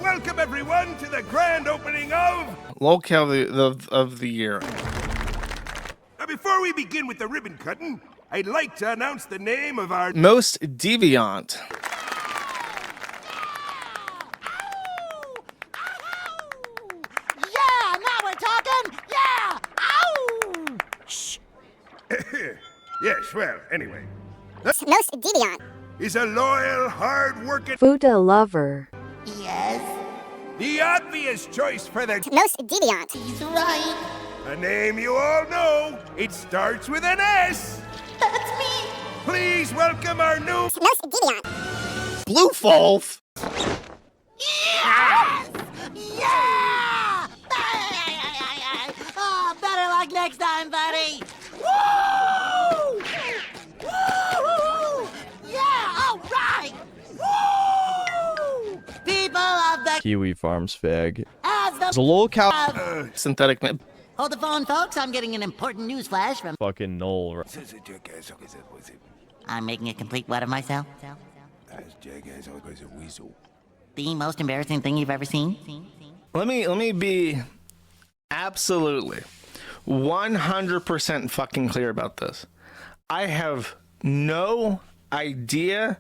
Welcome everyone to the grand opening of Lolcow of the year. Now, before we begin with the ribbon cutting, I'd like to announce the name of our Most Deviant. Yeah, now we're talking. Yeah. Ow! Shh. Yes, well, anyway, Most Deviant is a loyal, hard-working, Fuda lover. Yes. the obvious choice for the Most Deviant. He's right. a name you all know. It starts with an S. That's me. Please welcome our new Most Deviant. Blue Falls. Yes! Yeah! Oh, better luck next time, buddy. Woo! Woo! Yeah! All right! Woo! People of the KiwiFarms fag. as the It's a Lolcow Synthetic man. Hold the phone, folks. I'm getting an important news flash from. fucking null. I'm making a complete what of myself? The most embarrassing thing you've ever seen? Let me be absolutely 100% fucking clear about this. I have no idea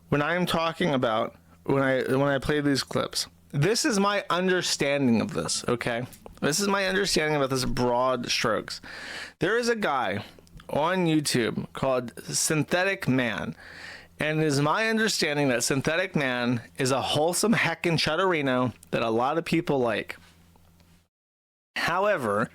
when I am talking about when I play these clips. This is my understanding of this, okay? This is my understanding about this broad strokes. There is a guy on YouTube called Synthetic Man. And it is my understanding that Synthetic Man is a wholesome heckin' chutterino that a lot of people like. However,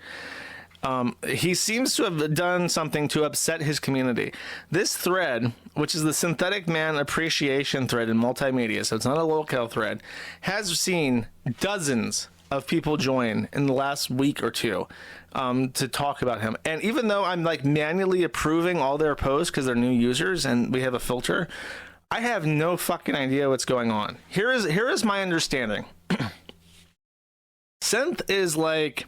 he seems to have done something to upset his community. This thread, which is the Synthetic Man appreciation thread in multimedia, so it's not a Lolcow thread, has seen dozens of people join in the last week or two to talk about him. And even though I'm like manually approving all their posts because they're new users and we have a filter, I have no fucking idea what's going on. Here is my understanding. Synth is like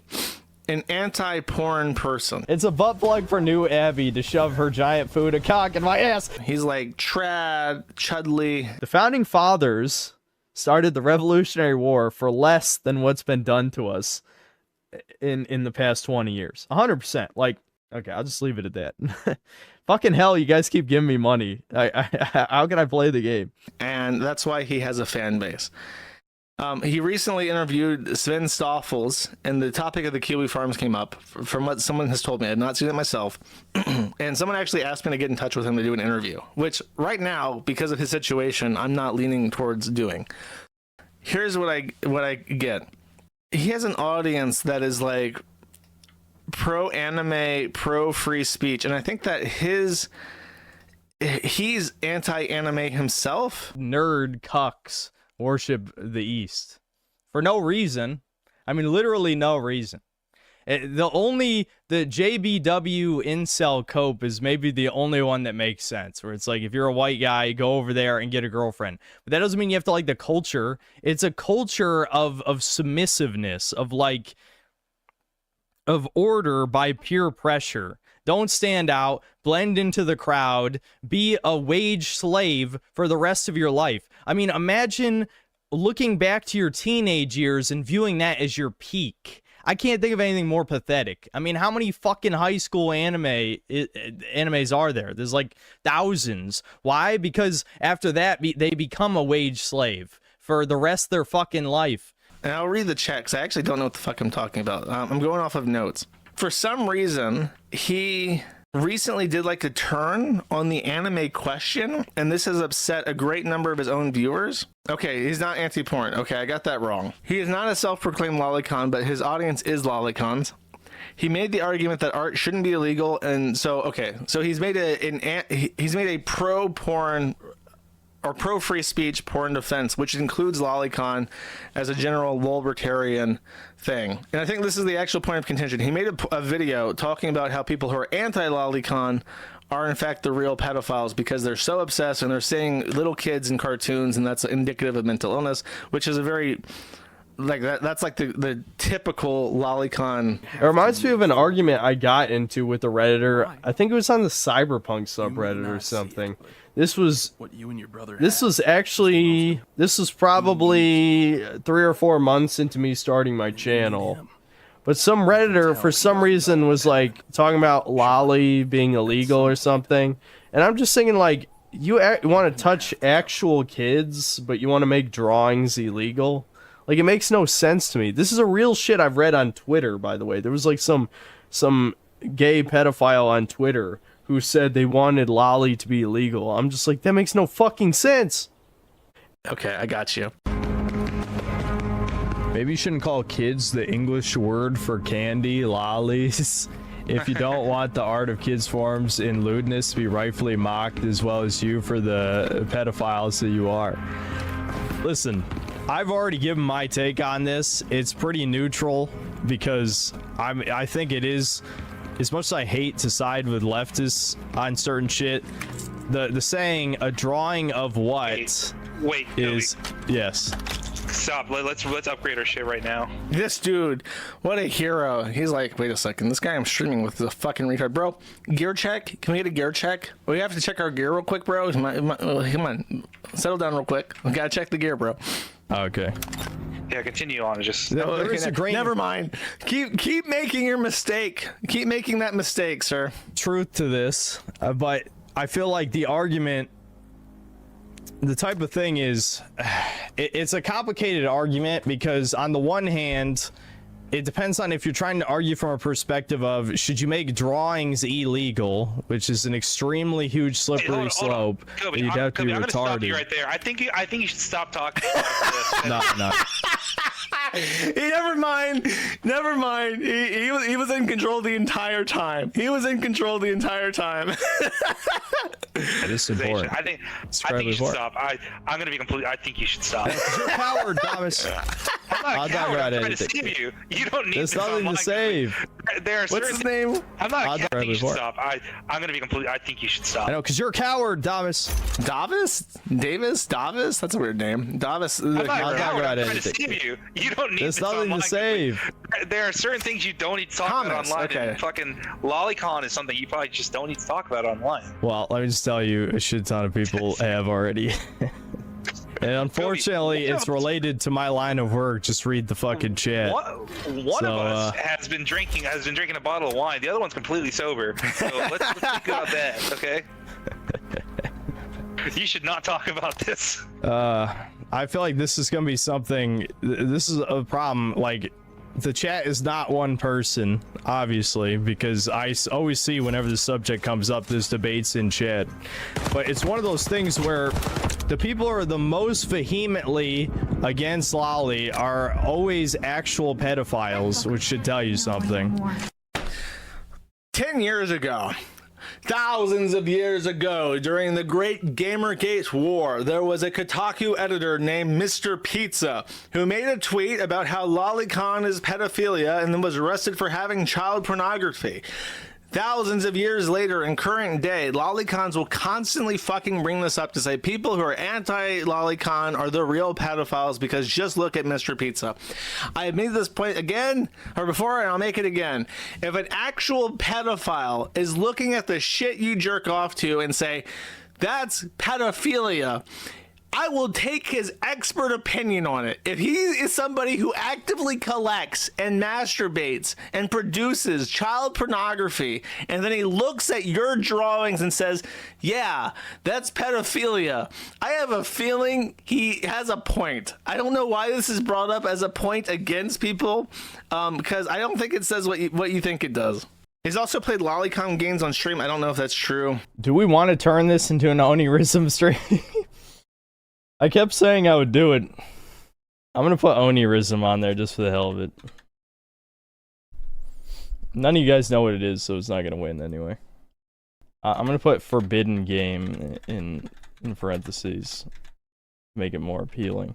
an anti-porn person. It's a butt plug for new Abby to shove her giant Fuda cock in my ass. He's like trad, chudley. The founding fathers started the Revolutionary War for less than what's been done to us in the past 20 years. 100%. Like, okay, I'll just leave it at that. Fucking hell, you guys keep giving me money. How can I play the game? And that's why he has a fan base. He recently interviewed Sven Stoffels, and the topic of the KiwiFarms came up from what someone has told me. I have not seen it myself. And someone actually asked me to get in touch with him to do an interview, which right now, because of his situation, I'm not leaning towards doing. Here's what I get. He has an audience that is like pro-anime, pro-free speech, and I think that he's anti-anime himself. Nerd cucks worship the East for no reason. I mean, literally no reason. The JBW incel cope is maybe the only one that makes sense, where it's like, if you're a white guy, go over there and get a girlfriend. But that doesn't mean you have to like the culture. It's a culture of submissiveness, of order by pure pressure. Don't stand out, blend into the crowd, be a wage slave for the rest of your life. I mean, imagine looking back to your teenage years and viewing that as your peak. I can't think of anything more pathetic. I mean, how many fucking high school animes are there? There's like thousands. Why? Because after that, they become a wage slave for the rest of their fucking life. And I'll read the checks. I actually don't know what the fuck I'm talking about. I'm going off of notes. For some reason, he recently did like a turn on the anime question, and this has upset a great number of his own viewers. Okay, he's not anti-porn. Okay, I got that wrong. He is not a self-proclaimed lolicon, but his audience is lolicons. He made the argument that art shouldn't be illegal, and so he's made a pro-porn or pro-free speech porn defense, which includes lolicon as a general libertarian thing. And I think this is the actual point of contention. He made a video talking about how people who are anti-lolicon are in fact the real pedophiles because they're so obsessed and they're seeing little kids in cartoons, and that's indicative of mental illness, which is a very like that's like the typical lolicon. It reminds me of an argument I got into with a Redditor. I think it was on the Cyberpunk subreddit or something. This was what you and your brother this was probably 3 or 4 months into me starting my channel. But some Redditor for some reason was like talking about lolly being illegal or something. And I'm just thinking, like, you want to touch actual kids, but you want to make drawings illegal? Like, it makes no sense to me. This is a real shit I've read on Twitter, by the way. There was like some gay pedophile on Twitter who said they wanted lolly to be illegal. I'm just like, that makes no fucking sense. Okay, I got you. Maybe you shouldn't call kids the English word for candy, lollies. If you don't want the art of kids' forms in lewdness to be rightfully mocked as well as you for the pedophiles that you are. Listen, I've already given my take on this. It's pretty neutral because I think it is, as much as I hate to side with leftists on certain shit, the saying, a drawing of what wait is, yes. Stop. Let's upgrade our shit right now. This dude, what a hero. He's like, wait a second, this guy I'm streaming with is a fucking retard. Bro, gear check? Can we get a gear check? We have to check our gear real quick, bro. Come on, settle down real quick. We gotta check the gear, bro. Okay. Yeah, continue on. Just never mind. Keep making your mistake. Keep making that mistake, sir. Truth to this, but I feel like the argument, the type of thing is, it's a complicated argument because on the one hand, it depends on if you're trying to argue from a perspective of should you make drawings illegal, which is an extremely huge slippery slope. Kobe, you'd have to be I'm gonna stop you retarded. right there. I think you should stop talking about this. No. Never mind. He was in control the entire time. It is important. I think you should stop. I'm gonna be completely. I think you should stop. You're a coward, Thomas. I'm not a coward. I'm trying to save you. You don't need There's this nothing online. to save. There are What's his name? I'm not a coward. I think you should before. stop. I'm gonna be completely. I think you should stop. I know, because you're a coward, Thomas. Davis? That's a weird name. Davis. I'm not a I'll coward. talk I'm about trying to anything. save you. You don't need There's this nothing online. to save. There are certain things you don't need to talk about online. Okay. And fucking lolicon is something you probably just don't need to talk about online. Well, let me just tell you, a shit ton of people have already. And unfortunately, it's related to my line of work. Just read the fucking chat. One of us has been drinking a bottle of wine. The other one's completely sober. So let's think about that, okay? You should not talk about this. I feel like this is gonna be something. This is a problem. Like, the chat is not one person, obviously, because I always see whenever the subject comes up, there's debates in chat. But it's one of those things where the people who are the most vehemently against lolly are always actual pedophiles, which should tell you something. 10 years ago, thousands of years ago, during the Great Gamergate War, there was a Kotaku editor named Mr. Pizza who made a tweet about how lolicon is pedophilia and then was arrested for having child pornography. Thousands of years later, in current day, lolicons will constantly fucking bring this up to say people who are anti-lolicon are the real pedophiles because just look at Mr. Pizza. I have made this point again, or before, and I'll make it again. If an actual pedophile is looking at the shit you jerk off to and say, that's pedophilia, I will take his expert opinion on it. If he is somebody who actively collects and masturbates and produces child pornography, and then he looks at your drawings and says, yeah, that's pedophilia, I have a feeling he has a point. I don't know why this is brought up as a point against people, because I don't think it says what you think it does. He's also played lolicon games on stream. I don't know if that's true. Do we want to turn this into an Onirism stream? I kept saying I would do it. I'm gonna put Onirism on there just for the hell of it. None of you guys know what it is, so it's not gonna win anyway. I'm gonna put Forbidden Game in parentheses. Make it more appealing.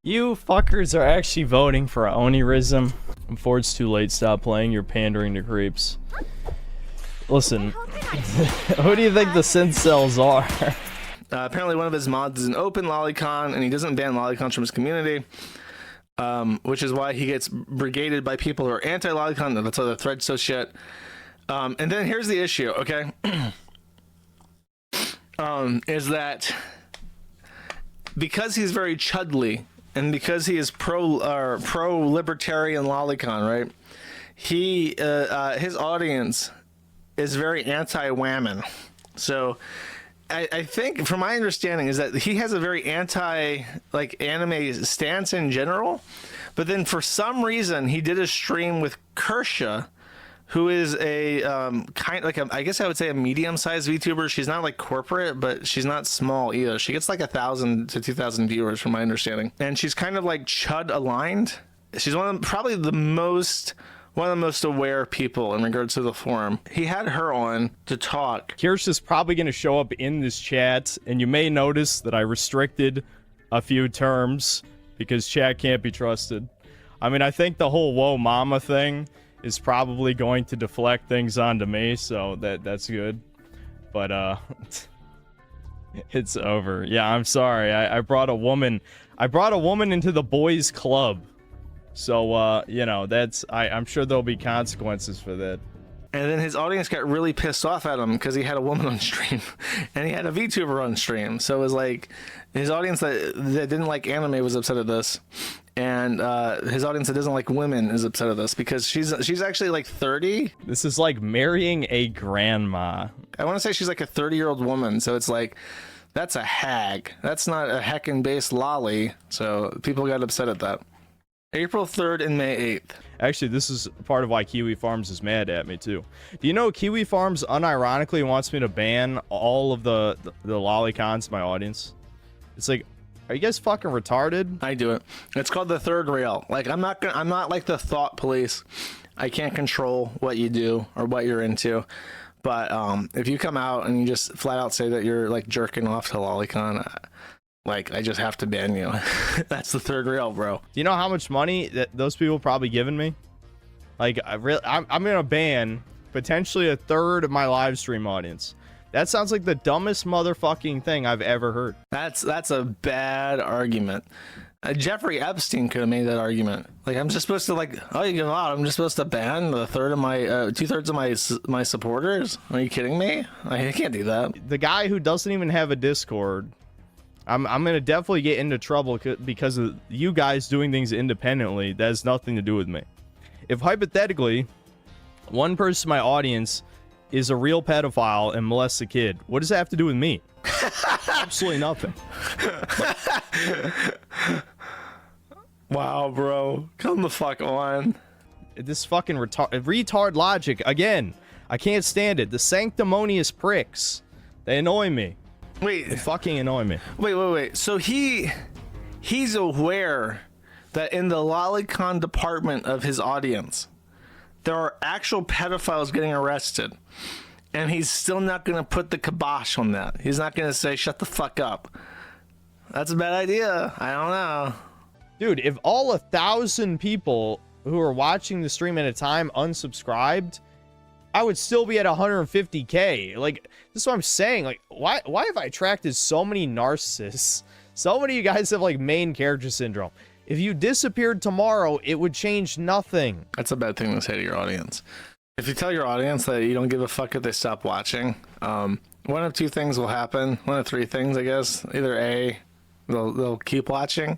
You fuckers are actually voting for Onirism. Before it's too late, stop playing. You're pandering to creeps. Listen, who do you think the synth cells are? Apparently one of his mods is an open lolicon, and he doesn't ban lolicons from his community, which is why he gets brigaded by people who are anti-lolicon. That's why the thread's so shit. And then here's the issue, okay? Is that because he's very chudly, and because he is pro-libertarian lolicon, right? He his audience is very anti-whammon. So I think, from my understanding, is that he has a very anti anime stance in general, but then for some reason he did a stream with Kersha, who is a I guess I would say a medium-sized VTuber. She's not like corporate, but she's not small either. She gets like 1,000 to 2,000 viewers, from my understanding, and she's kind of like chud aligned. She's probably one of the most aware people in regards to the forum. He had her on to talk. Kirsch's probably going to show up in this chat, and you may notice that I restricted a few terms because chat can't be trusted. I mean, I think the whole whoa mama thing is probably going to deflect things onto me, so that's good. But it's over. Yeah, I'm sorry. I brought a woman into the boys club. So, you know, I'm sure there'll be consequences for that. And then his audience got really pissed off at him because he had a woman on stream and he had a VTuber on stream. So it was like his audience that didn't like anime was upset at this. And his audience that doesn't like women is upset at this because she's actually like 30. This is like marrying a grandma. I want to say she's like a 30-year-old woman. So it's like, that's a hag. That's not a heckin'-based lolly. So people got upset at that. April 3rd and May 8th. Actually, this is part of why KiwiFarms is mad at me, too. Do you know KiwiFarms unironically wants me to ban all of the lolicons in my audience? It's like, are you guys fucking retarded? I do it. It's called the third rail. Like, I'm not like the thought police. I can't control what you do or what you're into. But if you come out and you just flat out say that you're like jerking off to lolicon, like, I just have to ban you. That's the third rail, bro. Do you know how much money that those people probably given me? Like, I'm gonna ban potentially a third of my live stream audience. That sounds like the dumbest motherfucking thing I've ever heard. That's a bad argument. Jeffrey Epstein could have made that argument. Like, I'm just supposed to you know what? I'm just supposed to ban the third of my 2/3 of my supporters? Are you kidding me? I can't do that. The guy who doesn't even have a Discord. I'm gonna definitely get into trouble because of you guys doing things independently. That has nothing to do with me. If hypothetically, one person in my audience is a real pedophile and molests a kid, what does that have to do with me? Absolutely nothing. Wow, bro. Come the fuck on. This fucking retard logic. Again, I can't stand it. The sanctimonious pricks. They annoy me. Wait. They fucking annoy me. Wait. So he's aware that in the lolicon department of his audience, there are actual pedophiles getting arrested. And he's still not going to put the kibosh on that. He's not going to say, shut the fuck up. That's a bad idea. I don't know. Dude, if all 1,000 people who are watching the stream at a time unsubscribed, I would still be at 150K. Like, this is what I'm saying. Like, why have I attracted so many narcissists? So many of you guys have, like, main character syndrome. If you disappeared tomorrow, it would change nothing. That's a bad thing to say to your audience. If you tell your audience that you don't give a fuck if they stop watching, one of two things will happen. One of three things, I guess. Either A, they'll keep watching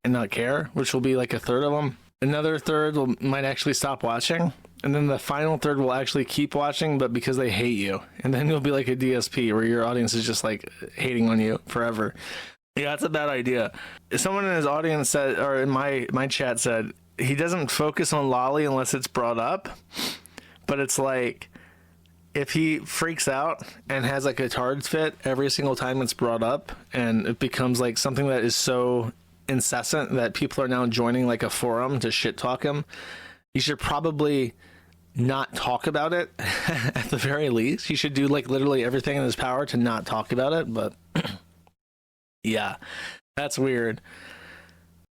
and not care, which will be like a third of them. Another third might actually stop watching. And then the final third will actually keep watching, but because they hate you. And then you'll be like a DSP where your audience is just like hating on you forever. Yeah, that's a bad idea. Someone in his audience said, or in my chat said, he doesn't focus on lolly unless it's brought up. But it's like, if he freaks out and has like a tard fit every single time it's brought up, and it becomes like something that is so incessant that people are now joining like a forum to shit talk him, you should probably not talk about it at the very least. He should do like literally everything in his power to not talk about it. But yeah, that's weird.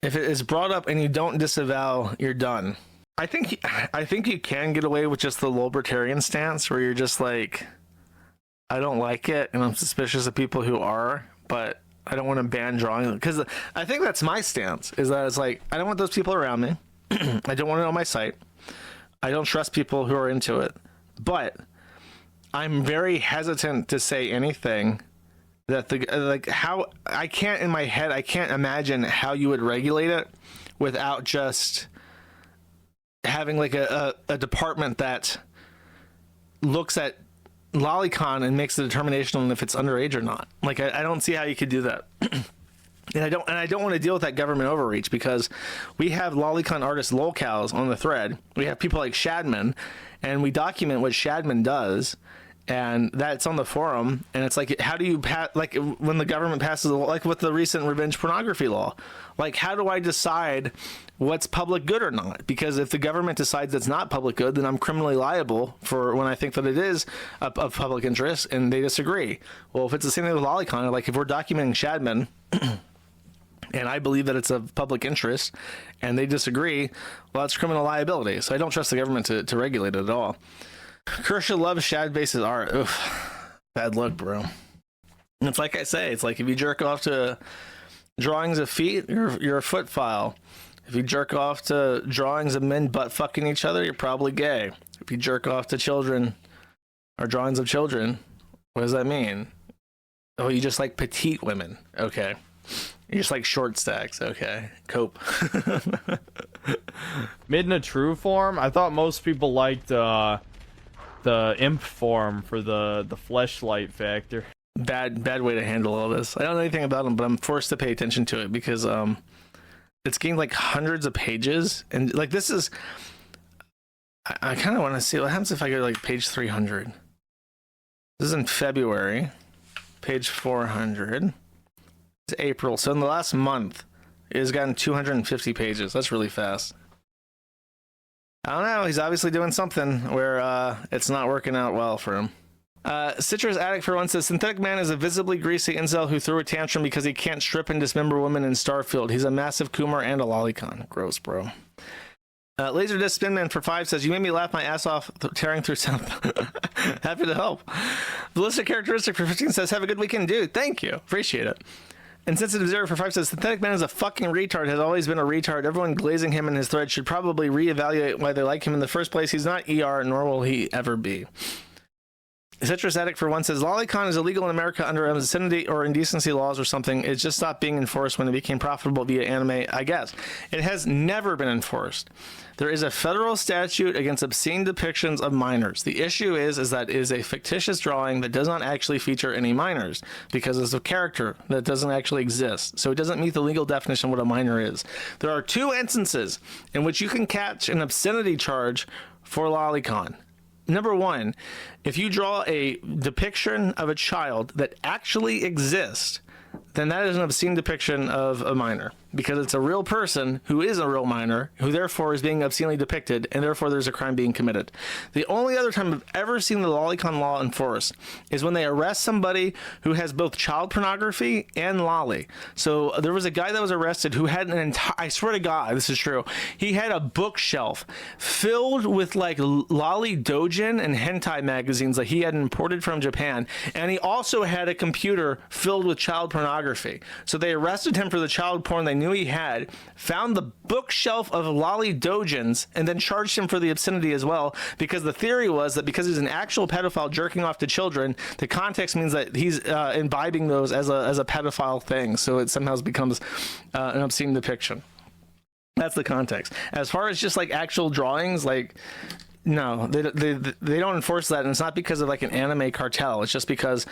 If it is brought up and you don't disavow, you're done. I think you can get away with just the libertarian stance where you're just like, I don't like it and I'm suspicious of people who are, but I don't want to ban drawing, because I think that's my stance, is that it's like, I don't want those people around me. I don't want it on my site. I don't trust people who are into it, but I'm very hesitant to say anything that how I can't in my head, I can't imagine how you would regulate it without just having like a department that looks at Lolicon and makes the determination on if it's underage or not. Like I don't see how you could do that. And I don't want to deal with that government overreach, because we have Lolicon artist Lolcows on the thread. We have people like Shadman, and we document what Shadman does, and that's on the forum. And it's like, how do you like when the government passes, like with the recent revenge pornography law, like how do I decide what's public good or not? Because if the government decides it's not public good, then I'm criminally liable for when I think that it is of public interest, and they disagree. Well, if it's the same thing with Lolicon, like if we're documenting Shadman and I believe that it's of public interest and they disagree, well, that's criminal liability. So I don't trust the government to regulate it at all. Kershaw loves Shad-based art. Oof, bad luck, bro. And it's like I say, it's like if you jerk off to drawings of feet, you're a foot file. If you jerk off to drawings of men butt fucking each other, you're probably gay. If you jerk off to children or drawings of children, what does that mean? Oh, you just like petite women. Okay. You just like short stacks. Okay. Cope. Midna true form? I thought most people liked the imp form for the fleshlight factor. Bad way to handle all this. I don't know anything about them, but I'm forced to pay attention to it because it's getting like hundreds of pages, and like this is, I kind of want to see what happens if I go to like page 300. This is in February. Page 400. It's April. So in the last month, it has gotten 250 pages. That's really fast. I don't know. He's obviously doing something where it's not working out well for him. Citrus Addict for one says, Synthetic Man is a visibly greasy incel who threw a tantrum because he can't strip and dismember women in Starfield. He's a massive Coomer and a lolicon. Gross, bro. Laserdisc Spinman for 5 says, you made me laugh my ass off tearing through Synth. Happy to help. Ballistic Characteristic for 15 says, have a good weekend, dude. Thank you. Appreciate it. Insensitive Zero for 5 says, Synthetic Man is a fucking retard, has always been a retard. Everyone glazing him in his thread should probably reevaluate why they like him in the first place. He's not ER, nor will he ever be. Citrus Addict for 1 says, Lolicon is illegal in America under obscenity or indecency laws or something. It just stopped being enforced when it became profitable via anime, I guess. It has never been enforced. There is a federal statute against obscene depictions of minors. The issue is that it is a fictitious drawing that does not actually feature any minors because it's a character that doesn't actually exist. So it doesn't meet the legal definition of what a minor is. There are 2 instances in which you can catch an obscenity charge for Lolicon. Number 1, if you draw a depiction of a child that actually exists, then that is an obscene depiction of a minor, because it's a real person who is a real minor, who therefore is being obscenely depicted, and therefore there's a crime being committed. The only other time I've ever seen the Lolicon law enforced is when they arrest somebody who has both child pornography and lolly. So there was a guy that was arrested who had an entire, I swear to God, this is true, he had a bookshelf filled with like lolly doujin and hentai magazines that he had imported from Japan, and he also had a computer filled with child pornography. So they arrested him for the child porn they knew he had, found the bookshelf of lolly doujins, and then charged him for the obscenity as well, because the theory was that because he's an actual pedophile jerking off to children, the context means that he's imbibing those as a pedophile thing, so it somehow becomes an obscene depiction. That's the context. As far as just like actual drawings, like no, they don't enforce that, and it's not because of like an anime cartel. It's just because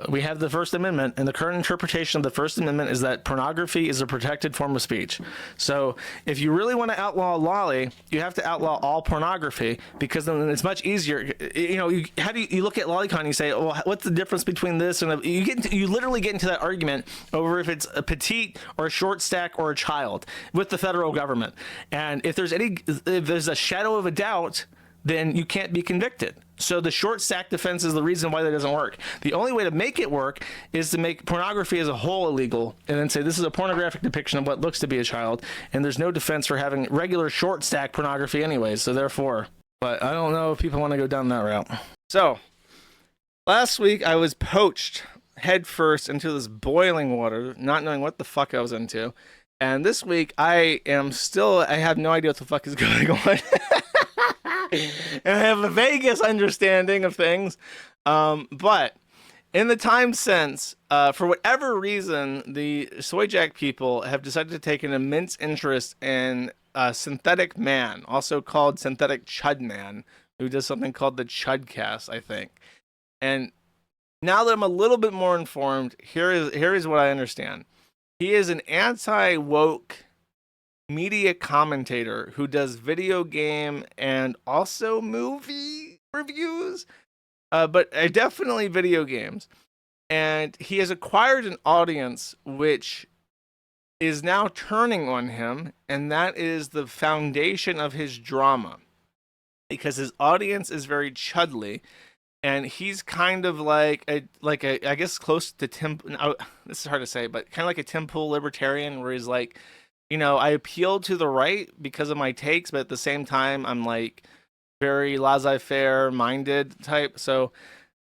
we have the First Amendment, and the current interpretation of the First Amendment is that pornography is a protected form of speech. So if you really want to outlaw lolly, you have to outlaw all pornography, because then it's much easier. You know, how do you look at Lolicon and you say, well, what's the difference between this and you literally get into that argument over if it's a petite or a short stack or a child with the federal government. And if there's a shadow of a doubt, then you can't be convicted. So the short stack defense is the reason why that doesn't work. The only way to make it work is to make pornography as a whole illegal, and then say this is a pornographic depiction of what looks to be a child, and there's no defense for having regular short stack pornography anyways, so therefore. But I don't know if people want to go down that route. So, last week I was poached headfirst into this boiling water, not knowing what the fuck I was into. And this week, I have no idea what the fuck is going on. And I have a vaguest understanding of things. But in the time since, for whatever reason, the Soyjack people have decided to take an immense interest in Synthetic Man, also called Synthetic Chud Man, who does something called the Chudcast, I think. And now that I'm a little bit more informed, here is what I understand. He is an anti-woke media commentator who does video game and also movie reviews, but definitely video games. And he has acquired an audience which is now turning on him, and that is the foundation of his drama, because his audience is very chudly, and he's kind of like a I guess close to Tim. This is hard to say, but kind of like a Tim Pool libertarian, where he's like, you know, I appeal to the right because of my takes, but at the same time, I'm like very laissez-faire minded type. So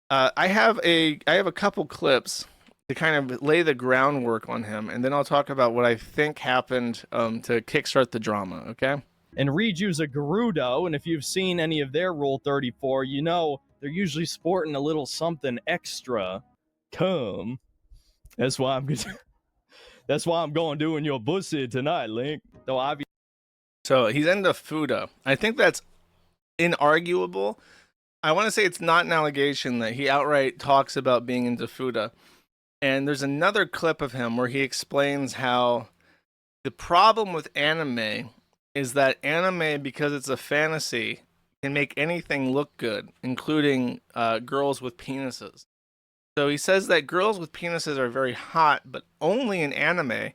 I have a couple clips to kind of lay the groundwork on him, and then I'll talk about what I think happened to kickstart the drama. Okay. And Ryu's a Gerudo, and if you've seen any of their Rule 34, you know they're usually sporting a little something extra. Come. That's why I'm going doing your pussy tonight, Link. Though obviously. So he's into Fuda. I think that's inarguable. I want to say it's not an allegation that he outright talks about being into Fuda. And there's another clip of him where he explains how the problem with anime is that anime, because it's a fantasy, can make anything look good, including girls with penises. So he says that girls with penises are very hot, but only in anime,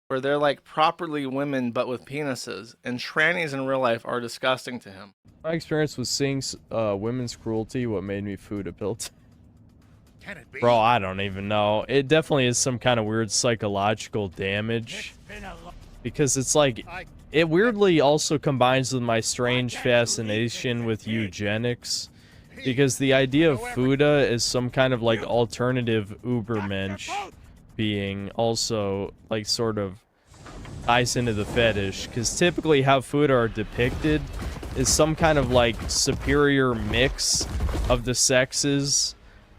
where they're like properly women but with penises, and trannies in real life are disgusting to him. My experience with seeing women's cruelty, what made me food appealed. Bro, I don't even know. It definitely is some kind of weird psychological damage. Because it's like, it weirdly also combines with my strange fascination with eugenics. Because the idea of Fuda is some kind of like alternative Ubermensch being also like sort of ties into the fetish. Because typically how Fuda are depicted is some kind of like superior mix of the sexes.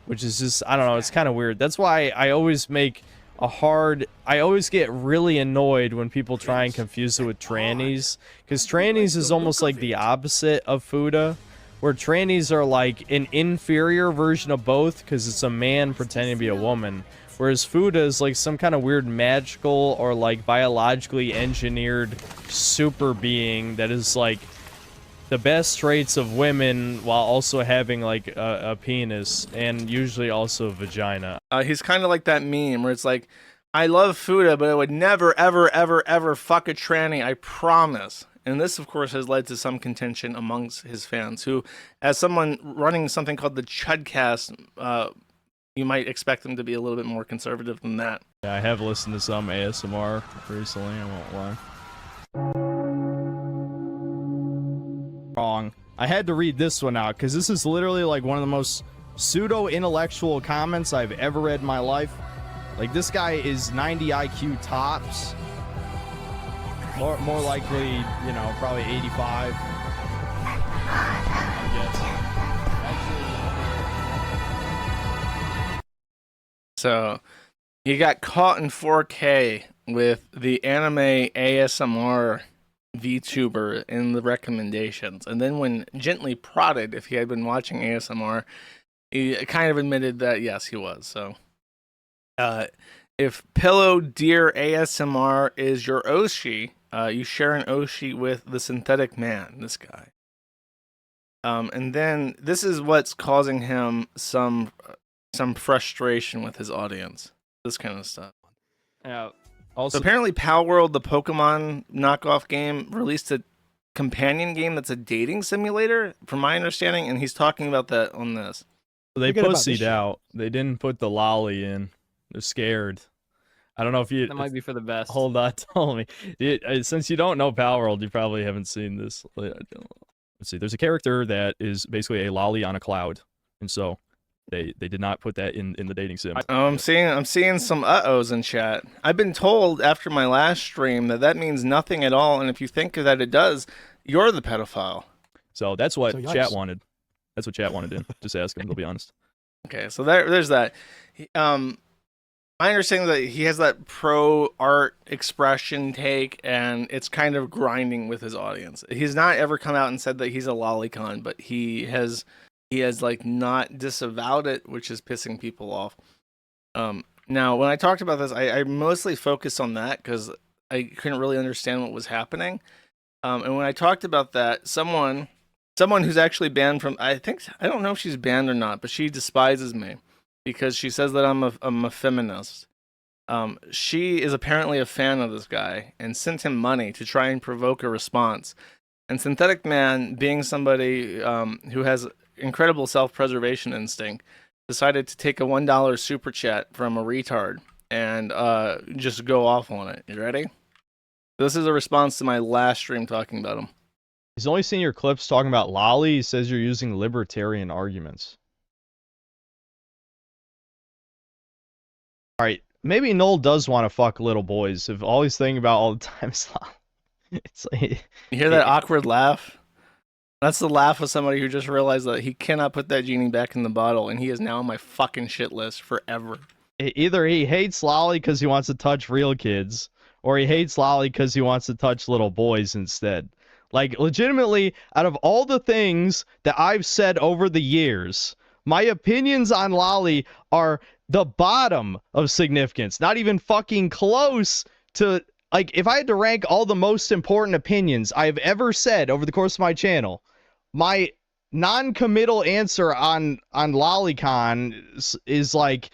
Which is just, I don't know, it's kind of weird. That's why I always make I always get really annoyed when people try and confuse it with trannies. Because trannies is almost like the opposite of Fuda. Where trannies are like an inferior version of both because it's a man pretending to be a woman. Whereas Fuda is like some kind of weird magical or like biologically engineered super being that is like the best traits of women while also having like a penis and usually also a vagina. He's kind of like that meme where it's like, I love Fuda, but I would never, ever, ever, ever fuck a tranny, I promise. And this, of course, has led to some contention amongst his fans, who, as someone running something called the Chudcast, you might expect them to be a little bit more conservative than that. Yeah, I have listened to some ASMR recently, I won't lie. Wrong. I had to read this one out because this is literally like one of the most pseudo-intellectual comments I've ever read in my life. Like, this guy is 90 IQ tops. More likely, you know, probably 85. I guess. So, you got caught in 4K with the anime ASMR VTuber in the recommendations, and then when gently prodded if he had been watching ASMR, he kind of admitted that yes, he was. So if Pillow Deer ASMR is your Oshi, you share an Oshi with the Synthetic Man, this guy. And then this is what's causing him some frustration with his audience, this kind of stuff. Yeah. Also, so apparently Pal World, the Pokemon knockoff game, released a companion game that's a dating simulator, from my understanding, and he's talking about that on this. They pussied out. They didn't put the lolly in. They're scared. I don't know if you... That might be for the best. Hold on, tell me. Since you don't know Pal World, you probably haven't seen this. Let's see. There's a character that is basically a lolly on a cloud. And so They did not put that in the dating sim. I'm seeing some uh-ohs in chat. I've been told after my last stream that means nothing at all, and if you think that it does, you're the pedophile. So that's what yikes. chat wanted. That's what chat wanted in. Just ask him. They'll be honest. Okay, so there's that. My understanding that he has that pro art expression take, and it's kind of grinding with his audience. He's not ever come out and said that he's a lolicon, but he has like not disavowed it, which is pissing people off. Now, when I talked about this, I mostly focused on that because I couldn't really understand what was happening. And when I talked about that, someone who's actually banned from, I don't know if she's banned or not, but she despises me because she says that I'm a feminist. She is apparently a fan of this guy and sent him money to try and provoke a response. And Synthetic Man, being somebody who has incredible self-preservation instinct, decided to take a $1 super chat from a retard and just go off on it. You ready? This is a response to my last stream talking about him. He's only seen your clips talking about Lolly. He says you're using libertarian arguments. All right, maybe Noel does want to fuck little boys if all he's thinking about all the time is Lolly. It's like, You hear that awkward laugh? That's the laugh of somebody who just realized that he cannot put that genie back in the bottle, and he is now on my fucking shit list forever. either he hates Lolly because he wants to touch real kids, or he hates Lolly because he wants to touch little boys instead. Like, legitimately, out of all the things that I've said over the years, my opinions on Lolly are the bottom of significance. Not even fucking close to, like, if I had to rank all the most important opinions I've ever said over the course of my channel, my non-committal answer on Lollycon is like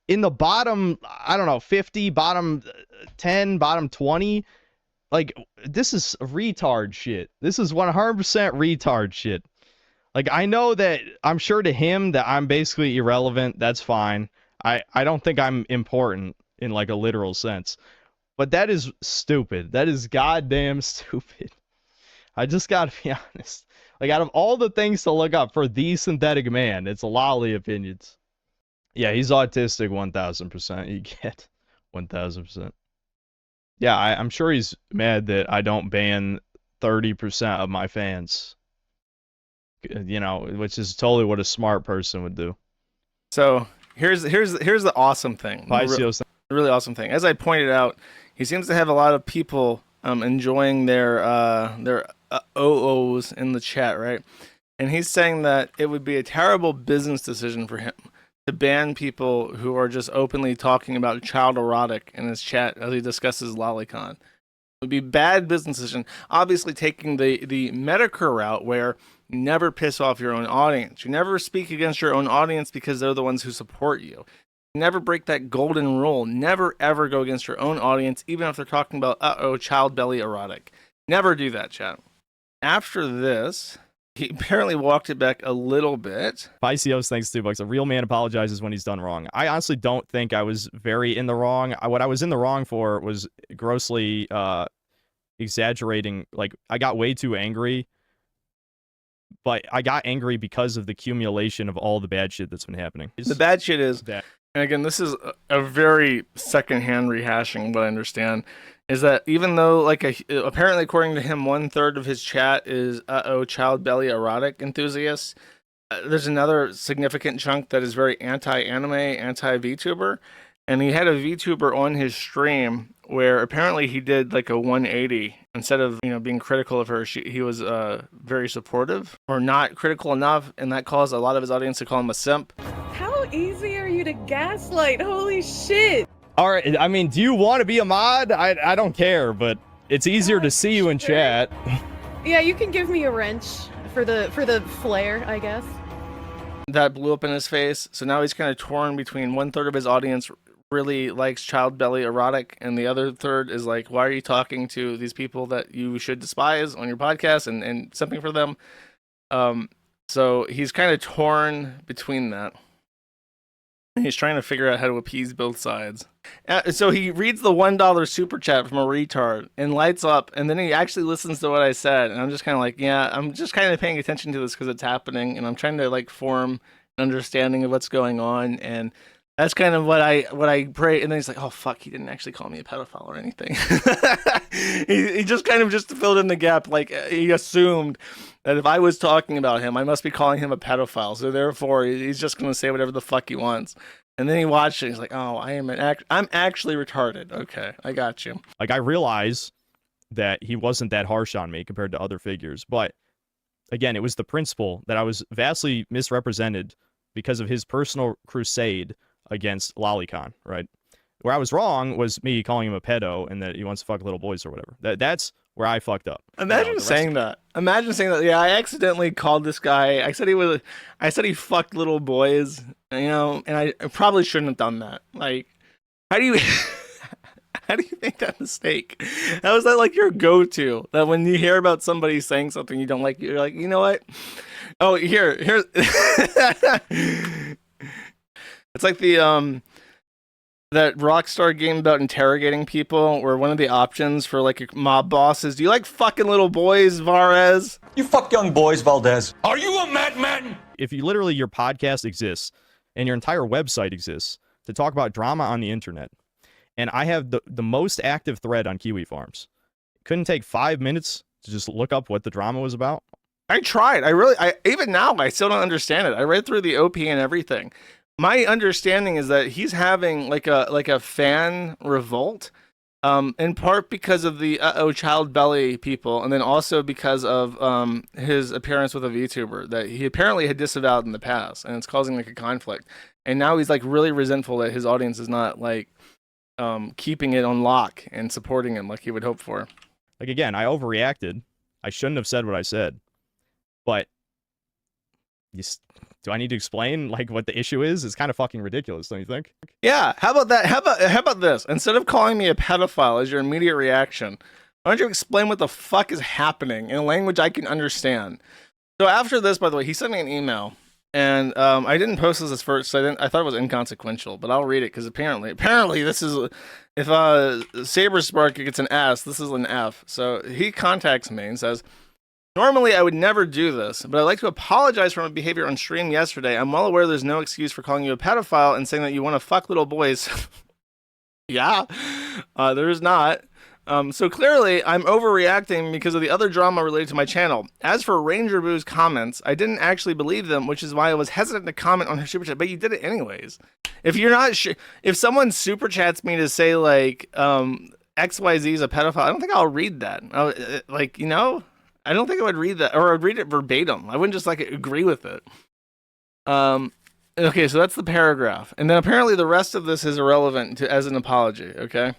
in the bottom, I don't know, 50, bottom 10, bottom 20. Like, this is retard shit. This is 100% retard shit. Like, I know that I'm sure to him that I'm basically irrelevant. That's fine. I don't think I'm important in like a literal sense. But that is stupid. That is goddamn stupid. I just gotta be honest. Like, out of all the things to look up for the synthetic man, it's Lolly opinions. Yeah, he's autistic 1000%. You get 1000%. Yeah, I'm sure he's mad that I don't ban 30% of my fans. You know, which is totally what a smart person would do. So here's the awesome thing. The really awesome thing. As I pointed out, he seems to have a lot of people enjoying their OOs in the chat, right? And he's saying that it would be a terrible business decision for him to ban people who are just openly talking about child erotic in his chat as he discusses Lolicon. It would be bad business decision. Obviously, taking the Medicare route where you never piss off your own audience. You never speak against your own audience because they're the ones who support you. You never break that golden rule. Never ever go against your own audience, even if they're talking about child belly erotic. Never do that, chat. After this, he apparently walked it back a little bit. Pycios, thanks $2. A real man apologizes when he's done wrong. I honestly don't think I was very in the wrong. What I was in the wrong for was grossly exaggerating. Like, I got way too angry. But I got angry because of the accumulation of all the bad shit that's been happening. The bad shit is that, and again, this is a very secondhand rehashing what I understand, is that even though, like, apparently according to him, 1/3 of his chat is child belly erotic enthusiasts, there's another significant chunk that is very anti-anime, anti-VTuber, and he had a VTuber on his stream where apparently he did like a 180. Instead of, being critical of her, he was very supportive, or not critical enough, and that caused a lot of his audience to call him a simp. How easy are you to gaslight? Holy shit! All right, I mean, do you want to be a mod? I don't care, but it's easier to see you in chat. Yeah, you can give me a wrench for the flare, I guess. That blew up in his face, so now he's kind of torn between 1/3 of his audience really likes child belly erotic, and the other third is like, why are you talking to these people that you should despise on your podcast and something for them? So he's kind of torn between that. He's trying to figure out how to appease both sides. So he reads the $1 super chat from a retard and lights up, and then he actually listens to what I said, and I'm just kind of like, yeah, I'm just kind of paying attention to this because it's happening, and I'm trying to like form understanding of what's going on, and that's kind of what I pray. And then he's like, oh fuck, he didn't actually call me a pedophile or anything. he just kind of just filled in the gap, like he assumed that if I was talking about him, I must be calling him a pedophile, so therefore he's just gonna say whatever the fuck he wants. And then he watched it, he's like, oh, I'm actually retarded. Okay, I got you. Like, I realize that he wasn't that harsh on me compared to other figures, but again, it was the principle that I was vastly misrepresented because of his personal crusade against Lolicon, right? Where I was wrong was me calling him a pedo and that he wants to fuck little boys or whatever. That's where I fucked up. Imagine saying that. Imagine saying that. Yeah, I accidentally called this guy. I said he fucked little boys, you know, and I probably shouldn't have done that. Like, how do you how do you make that mistake? How is that like your go-to? That when you hear about somebody saying something you don't like, you're like, you know what? Oh, here's it's like the that Rockstar game about interrogating people, where one of the options for like a mob boss is, do you like fucking little boys, Varez? You fuck young boys, Valdez. Are you a madman? If you literally, your podcast exists and your entire website exists to talk about drama on the internet, and I have the most active thread on KiwiFarms, couldn't take 5 minutes to just look up what the drama was about. I tried. Even now, I still don't understand it. I read through the OP and everything. My understanding is that he's having like a fan revolt, in part because of the child belly people, and then also because of his appearance with a VTuber that he apparently had disavowed in the past, and it's causing like a conflict. And now he's like really resentful that his audience is not like keeping it on lock and supporting him like he would hope for. Like, again, I overreacted. I shouldn't have said what I said, but do I need to explain like what the issue is? It's kind of fucking ridiculous, don't you think? Yeah. How about that? How about this? Instead of calling me a pedophile as your immediate reaction, why don't you explain what the fuck is happening in a language I can understand? So after this, by the way, he sent me an email, and I didn't post this first. So I thought it was inconsequential, but I'll read it because apparently this is, if Saber Spark gets an S, this is an F. So he contacts me and says, normally, I would never do this, but I'd like to apologize for my behavior on stream yesterday. I'm well aware there's no excuse for calling you a pedophile and saying that you want to fuck little boys. Yeah, there is not. So clearly, I'm overreacting because of the other drama related to my channel. As for Ranger Boo's comments, I didn't actually believe them, which is why I was hesitant to comment on her super chat, but you did it anyways. If you're not sure, if someone super chats me to say, like, XYZ is a pedophile, I don't think I'll read that. Like, you know? I don't think I would read that, or I'd read it verbatim. I wouldn't just like agree with it. Okay, so that's the paragraph. And then apparently the rest of this is irrelevant as an apology, okay?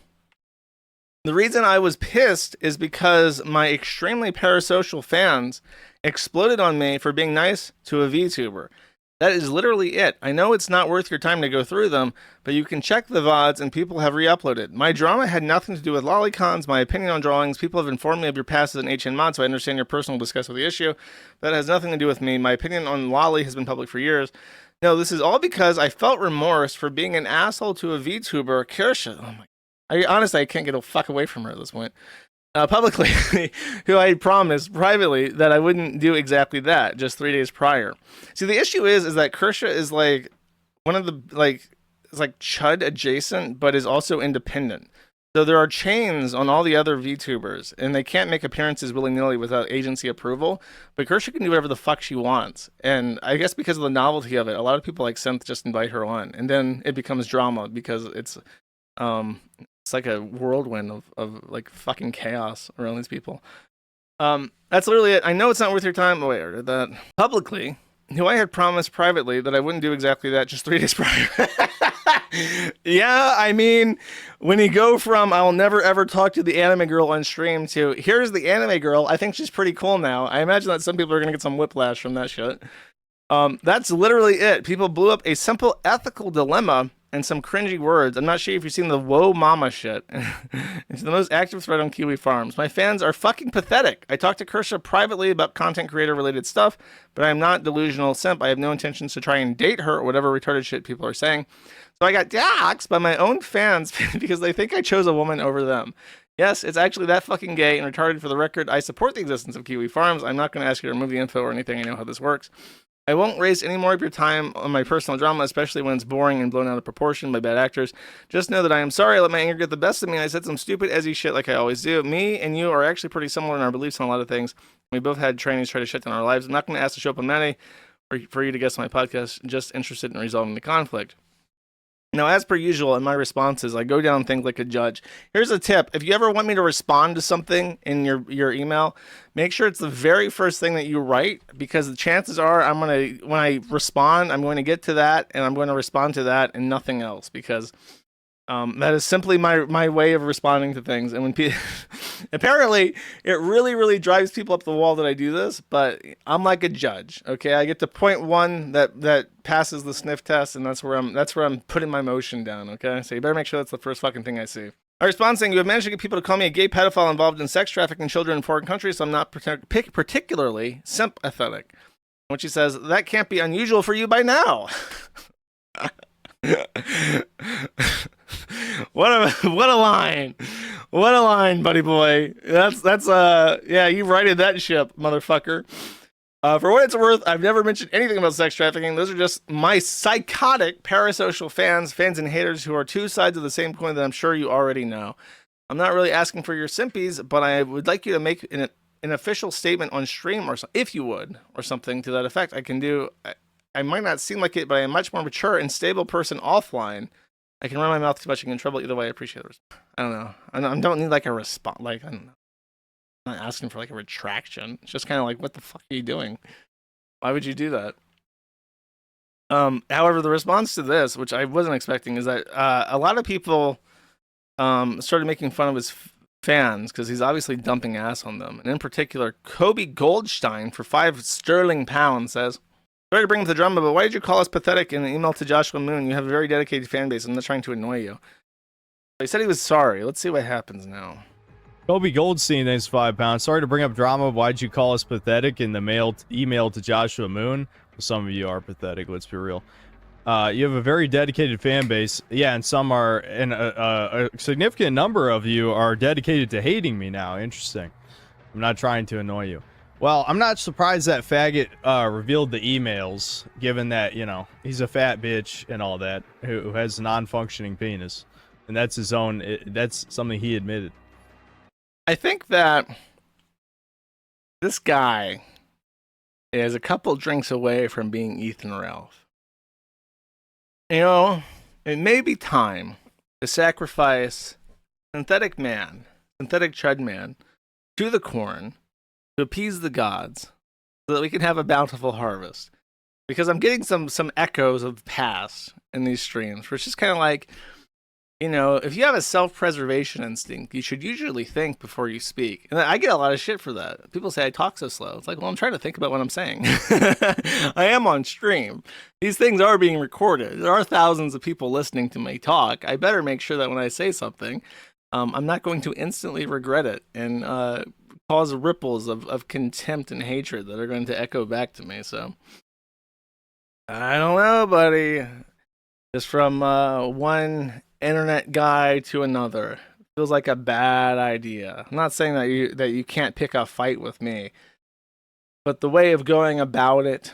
The reason I was pissed is because my extremely parasocial fans exploded on me for being nice to a VTuber. That is literally it. I know it's not worth your time to go through them, but you can check the VODs and people have re-uploaded. My drama had nothing to do with lolicons, my opinion on drawings. People have informed me of your past as an HN mod, so I understand your personal disgust with the issue. That has nothing to do with me. My opinion on lolly has been public for years. No, this is all because I felt remorse for being an asshole to a VTuber, Kirsha. Oh my! Honestly, I can't get a fuck away from her at this point. Publicly, who I had promised privately that I wouldn't do exactly that just 3 days prior. See, the issue is that Kirsha is like one of the, like, it's like Chud adjacent, but is also independent. So there are chains on all the other VTubers, and they can't make appearances willy-nilly without agency approval, but Kirsha can do whatever the fuck she wants. And I guess because of the novelty of it, a lot of people like Synth just invite her on, and then it becomes drama because it's like a whirlwind of like fucking chaos around these people. That's literally it. I know it's not worth your time. Wait, or that publicly, who I had promised privately that I wouldn't do exactly that just 3 days prior. Yeah, I mean, when you go from I'll never ever talk to the anime girl on stream to here's the anime girl, I think she's pretty cool now. I imagine that some people are gonna get some whiplash from that shit. That's literally it. People blew up a simple ethical dilemma and some cringy words. I'm not sure if you've seen the whoa mama shit. It's the most active thread on KiwiFarms. My fans are fucking pathetic. I talked to Kirsha privately about content creator related stuff, but I'm not delusional simp. I have no intentions to try and date her or whatever retarded shit people are saying. So I got doxxed by my own fans because they think I chose a woman over them. Yes, it's actually that fucking gay and retarded. For the record, I support the existence of KiwiFarms. I'm not going to ask you to remove the info or anything. I know how this works. I won't waste any more of your time on my personal drama, especially when it's boring and blown out of proportion by bad actors. Just know that I am sorry I let my anger get the best of me. I said some stupid Ezzy shit like I always do. Me and you are actually pretty similar in our beliefs on a lot of things. We both had trainings try to shut down our lives. I'm not going to ask to show up on Monday or for you to guest on my podcast. Just interested in resolving the conflict. Now, as per usual, in my responses, I go down things like a judge. Here's a tip. If you ever want me to respond to something in your email, make sure it's the very first thing that you write, because the chances are when I respond, I'm going to get to that, and I'm going to respond to that and nothing else, because that is simply my way of responding to things. And when apparently it really, really drives people up the wall that I do this, but I'm like a judge. Okay, I get to point one that passes the sniff test, and that's where I'm putting my motion down. Okay, so you better make sure that's the first fucking thing I see. I respond saying, you have managed to get people to call me a gay pedophile involved in sex trafficking children in foreign countries, so I'm not particularly sympathetic. When she says, that can't be unusual for you by now. What a line. What a line, buddy boy. That's yeah, you righted that ship, motherfucker. For what it's worth, I've never mentioned anything about sex trafficking. Those are just my psychotic parasocial fans and haters who are two sides of the same coin that I'm sure you already know. I'm not really asking for your sympathies, but I would like you to make an official statement on stream, or if you would, or something to that effect. I can do. I might not seem like it, but I am a much more mature and stable person offline. I can run my mouth too much and get in trouble. Either way, I appreciate it. I don't know. I don't need like a response. Like, I don't know. I'm not asking for like a retraction. It's just kind of like, what the fuck are you doing? Why would you do that? However, the response to this, which I wasn't expecting, is that a lot of people started making fun of his fans because he's obviously dumping ass on them. And in particular, Kobe Goldstein for 5 sterling pounds says, sorry to bring up the drama, but why did you call us pathetic in an email to Joshua Moon? You have a very dedicated fan base. I'm not trying to annoy you. He said he was sorry. Let's see what happens now. Kobe Goldstein, thanks for £5. Sorry to bring up drama. Why'd you call us pathetic in the email to Joshua Moon? Well, some of you are pathetic, let's be real. You have a very dedicated fan base. Yeah, and some are, and a significant number of you are dedicated to hating me now. Interesting. I'm not trying to annoy you. Well, I'm not surprised that faggot revealed the emails, given that, you know, he's a fat bitch and all that, who has a non-functioning penis. And that's his own, that's something he admitted. I think that this guy is a couple drinks away from being Ethan Ralph. You know, it may be time to sacrifice synthetic chud man, to the corn, to appease the gods, so that we can have a bountiful harvest. Because I'm getting some echoes of the past in these streams, which is kind of like, you know, if you have a self-preservation instinct, you should usually think before you speak. And I get a lot of shit for that. People say I talk so slow. It's like, well, I'm trying to think about what I'm saying. I am on stream. These things are being recorded. There are thousands of people listening to me talk. I better make sure that when I say something, I'm not going to instantly regret it and cause ripples of contempt and hatred that are going to echo back to me. So, I don't know, buddy. Just from one internet guy to another, feels like a bad idea. I'm not saying that you can't pick a fight with me, but the way of going about it,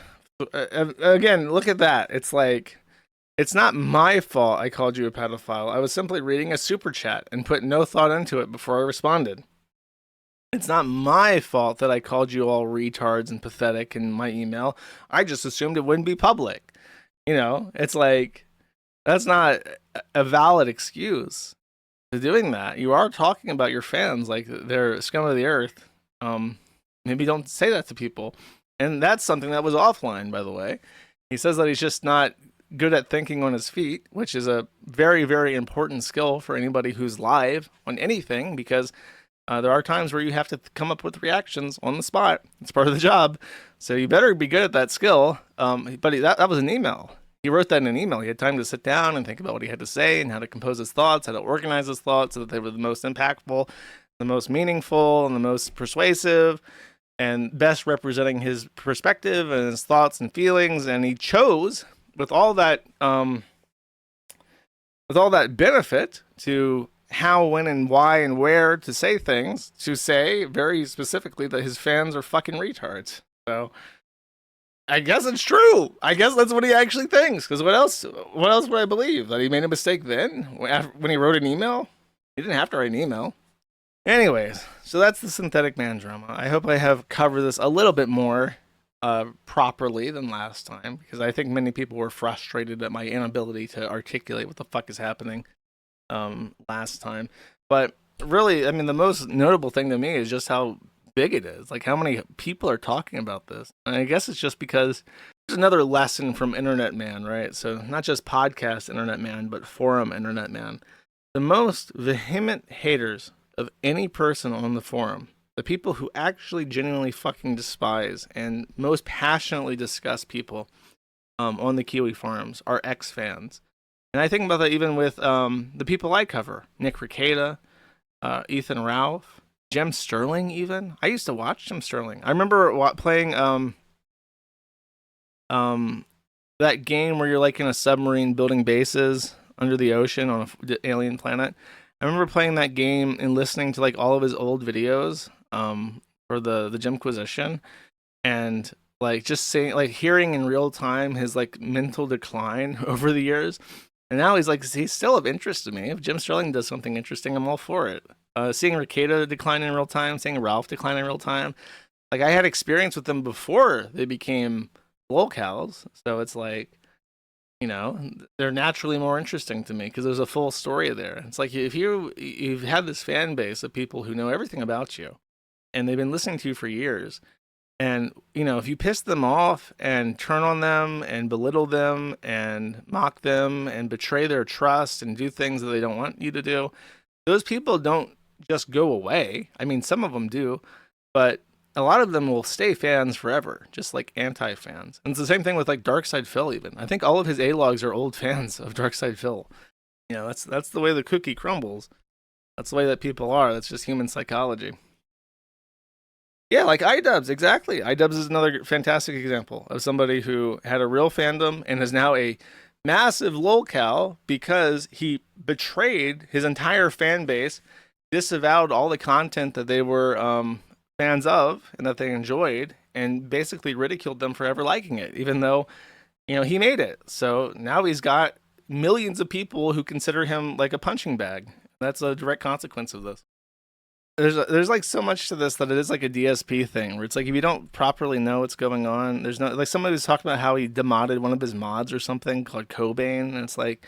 again, look at that. It's like, it's not my fault I called you a pedophile. I was simply reading a super chat and put no thought into it before I responded. It's not my fault that I called you all retards and pathetic in my email. I just assumed it wouldn't be public. You know, it's like, that's not a valid excuse to doing that. You are talking about your fans like they're scum of the earth. Maybe don't say that to people. And that's something that was offline, by the way. He says that he's just not good at thinking on his feet, which is a very, very important skill for anybody who's live on anything, because there are times where you have to come up with reactions on the spot. It's part of the job. So you better be good at that skill. But that was an email. He wrote that in an email. He had time to sit down and think about what he had to say and how to compose his thoughts, how to organize his thoughts so that they were the most impactful, the most meaningful, and the most persuasive, and best representing his perspective and his thoughts and feelings. And he chose, with all that benefit to how, when, and why, and where to say things, to say very specifically that his fans are fucking retards. So I guess it's true. I guess that's what he actually thinks. Because what else would I believe? That he made a mistake then when he wrote an email? He didn't have to write an email. Anyways, so that's the synthetic man drama. I hope I have covered this a little bit more properly than last time, because I think many people were frustrated at my inability to articulate what the fuck is happening last time. But really, I mean, the most notable thing to me is just how big it is. Like, how many people are talking about this. And I guess it's just because there's another lesson from Internet Man, right? So not just podcast Internet Man, but forum Internet Man. The most vehement haters of any person on the forum, the people who actually genuinely fucking despise and most passionately discuss people on the KiwiFarms, are ex-fans. And I think about that even with the people I cover. Nick Ricada, Ethan Ralph, Jim Sterling even. I used to watch Jim Sterling. I remember playing that game where you're like in a submarine building bases under the ocean on an alien planet. I remember playing that game and listening to like all of his old videos for the Jimquisition, and like just saying, like hearing in real time his like mental decline over the years. And now he's still of interest to me. If Jim Sterling does something interesting, I'm all for it. Seeing Ricada decline in real time, seeing Ralph decline in real time. Like, I had experience with them before they became Lolcows, so it's like, you know, they're naturally more interesting to me because there's a full story there. It's like if you've had this fan base of people who know everything about you, and they've been listening to you for years, and, you know, if you piss them off and turn on them and belittle them and mock them and betray their trust and do things that they don't want you to do, those people don't just go away. I mean, some of them do, but a lot of them will stay fans forever, just like anti-fans. And it's the same thing with like Darkside Phil even. I think all of his A-logs are old fans of Darkside Phil. You know, that's the way the cookie crumbles. That's the way that people are. That's just human psychology. Yeah, like iDubbbz, exactly. iDubbbz is another fantastic example of somebody who had a real fandom and is now a massive lolcow because he betrayed his entire fan base, disavowed all the content that they were fans of and that they enjoyed, and basically ridiculed them for ever liking it, even though, you know, he made it. So now he's got millions of people who consider him like a punching bag. That's a direct consequence of this. There's like so much to this that it is like a DSP thing, where it's like if you don't properly know what's going on, there's no, like somebody was talking about how he demodded one of his mods or something called Cobain, and it's like,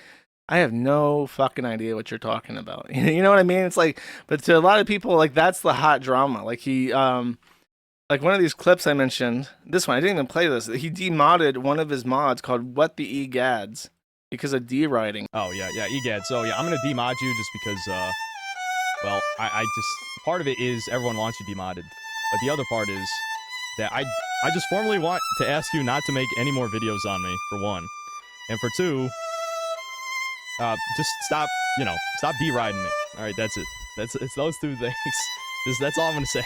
I have no fucking idea what you're talking about. You know what I mean? It's like, but to a lot of people, like, that's the hot drama. Like he, like one of these clips I mentioned, this one, I didn't even play this. He demodded one of his mods called What the Egads because of D-writing. Oh, yeah, Egad. So, yeah, I'm going to demod you just because, well, I just, part of it is everyone wants you demodded. But the other part is that I just formally want to ask you not to make any more videos on me, for one. And for two, just stop D-riding me. All right, that's it. It's those two things. That's all I'm going to say.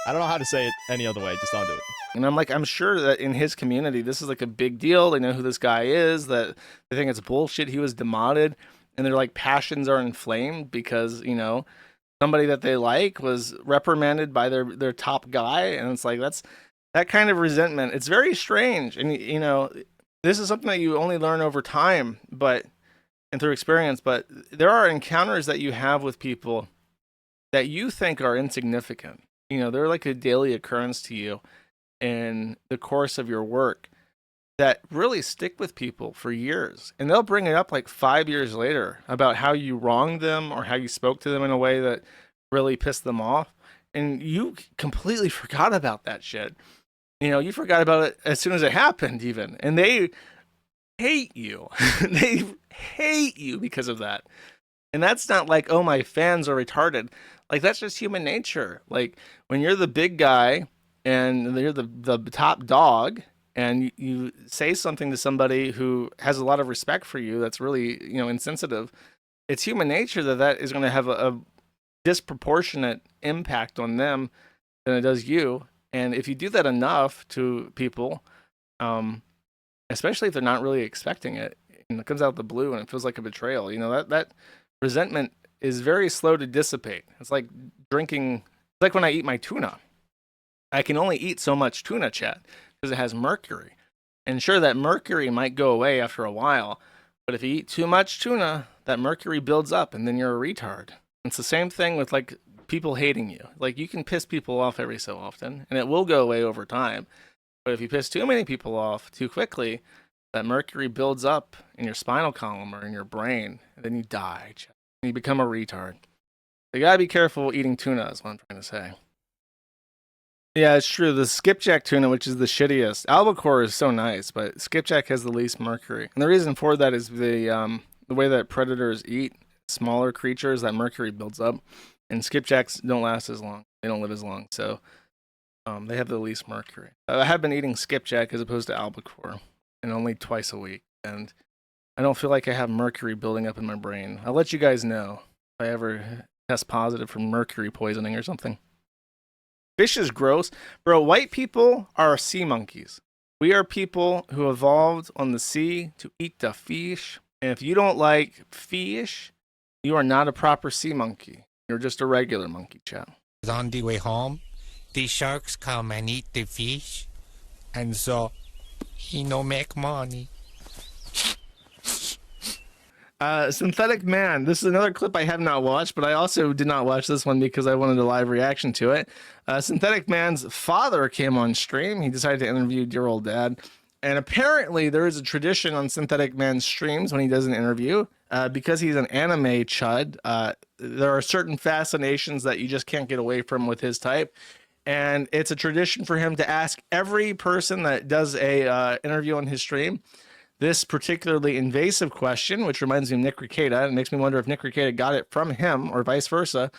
I don't know how to say it any other way. Just don't do it. And I'm sure that in his community, this is like a big deal. They know who this guy is, that they think it's bullshit. He was demodded, and their like passions are inflamed because, you know, somebody that they like was reprimanded by their top guy. And it's like, that's that kind of resentment. It's very strange. And, you know, this is something that you only learn over time, and through experience, but there are encounters that you have with people that you think are insignificant. You know, they're like a daily occurrence to you in the course of your work that really stick with people for years. And they'll bring it up like 5 years later about how you wronged them or how you spoke to them in a way that really pissed them off. And you completely forgot about that shit. You know, you forgot about it as soon as it happened even. And they hate you. They hate you because of that. And that's not like, oh, my fans are retarded. Like, that's just human nature. Like, when you're the big guy and you're the top dog and you say something to somebody who has a lot of respect for you that's really, you know, insensitive, it's human nature that is going to have a disproportionate impact on them than it does you. And if you do that enough to people, especially if they're not really expecting it, and it comes out of the blue and it feels like a betrayal, you know, that resentment is very slow to dissipate. It's like drinking, it's like when I eat my tuna. I can only eat so much tuna, chat, because it has mercury. And sure, that mercury might go away after a while, but if you eat too much tuna, that mercury builds up and then you're a retard. It's the same thing with like people hating you. Like you can piss people off every so often and it will go away over time. But if you piss too many people off too quickly, that mercury builds up in your spinal column or in your brain and then you die. And you become a retard. You gotta be careful eating tuna is what I'm trying to say. Yeah, it's true. The skipjack tuna, which is the shittiest. Albacore is so nice, but skipjack has the least mercury. And the reason for that is the way that predators eat smaller creatures, that mercury builds up. And skipjacks don't last as long. They don't live as long. So they have the least mercury. I have been eating skipjack as opposed to albacore, and only twice a week. And I don't feel like I have mercury building up in my brain. I'll let you guys know if I ever test positive for mercury poisoning or something. Fish is gross. Bro, white people are sea monkeys. We are people who evolved on the sea to eat the fish. And if you don't like fish, you are not a proper sea monkey. You're just a regular monkey, chat. On the way home, the sharks come and eat the fish. And so, he no make money. Synthetic Man. This is another clip I have not watched, but I also did not watch this one because I wanted a live reaction to it. Synthetic Man's father came on stream. He decided to interview dear old dad. And apparently there is a tradition on Synthetic Man's streams when he does an interview. Because he's an anime chud, there are certain fascinations that you just can't get away from with his type. And it's a tradition for him to ask every person that does a interview on his stream this particularly invasive question, which reminds me of Nick Rekieta. It makes me wonder if Nick Rekieta got it from him or vice versa.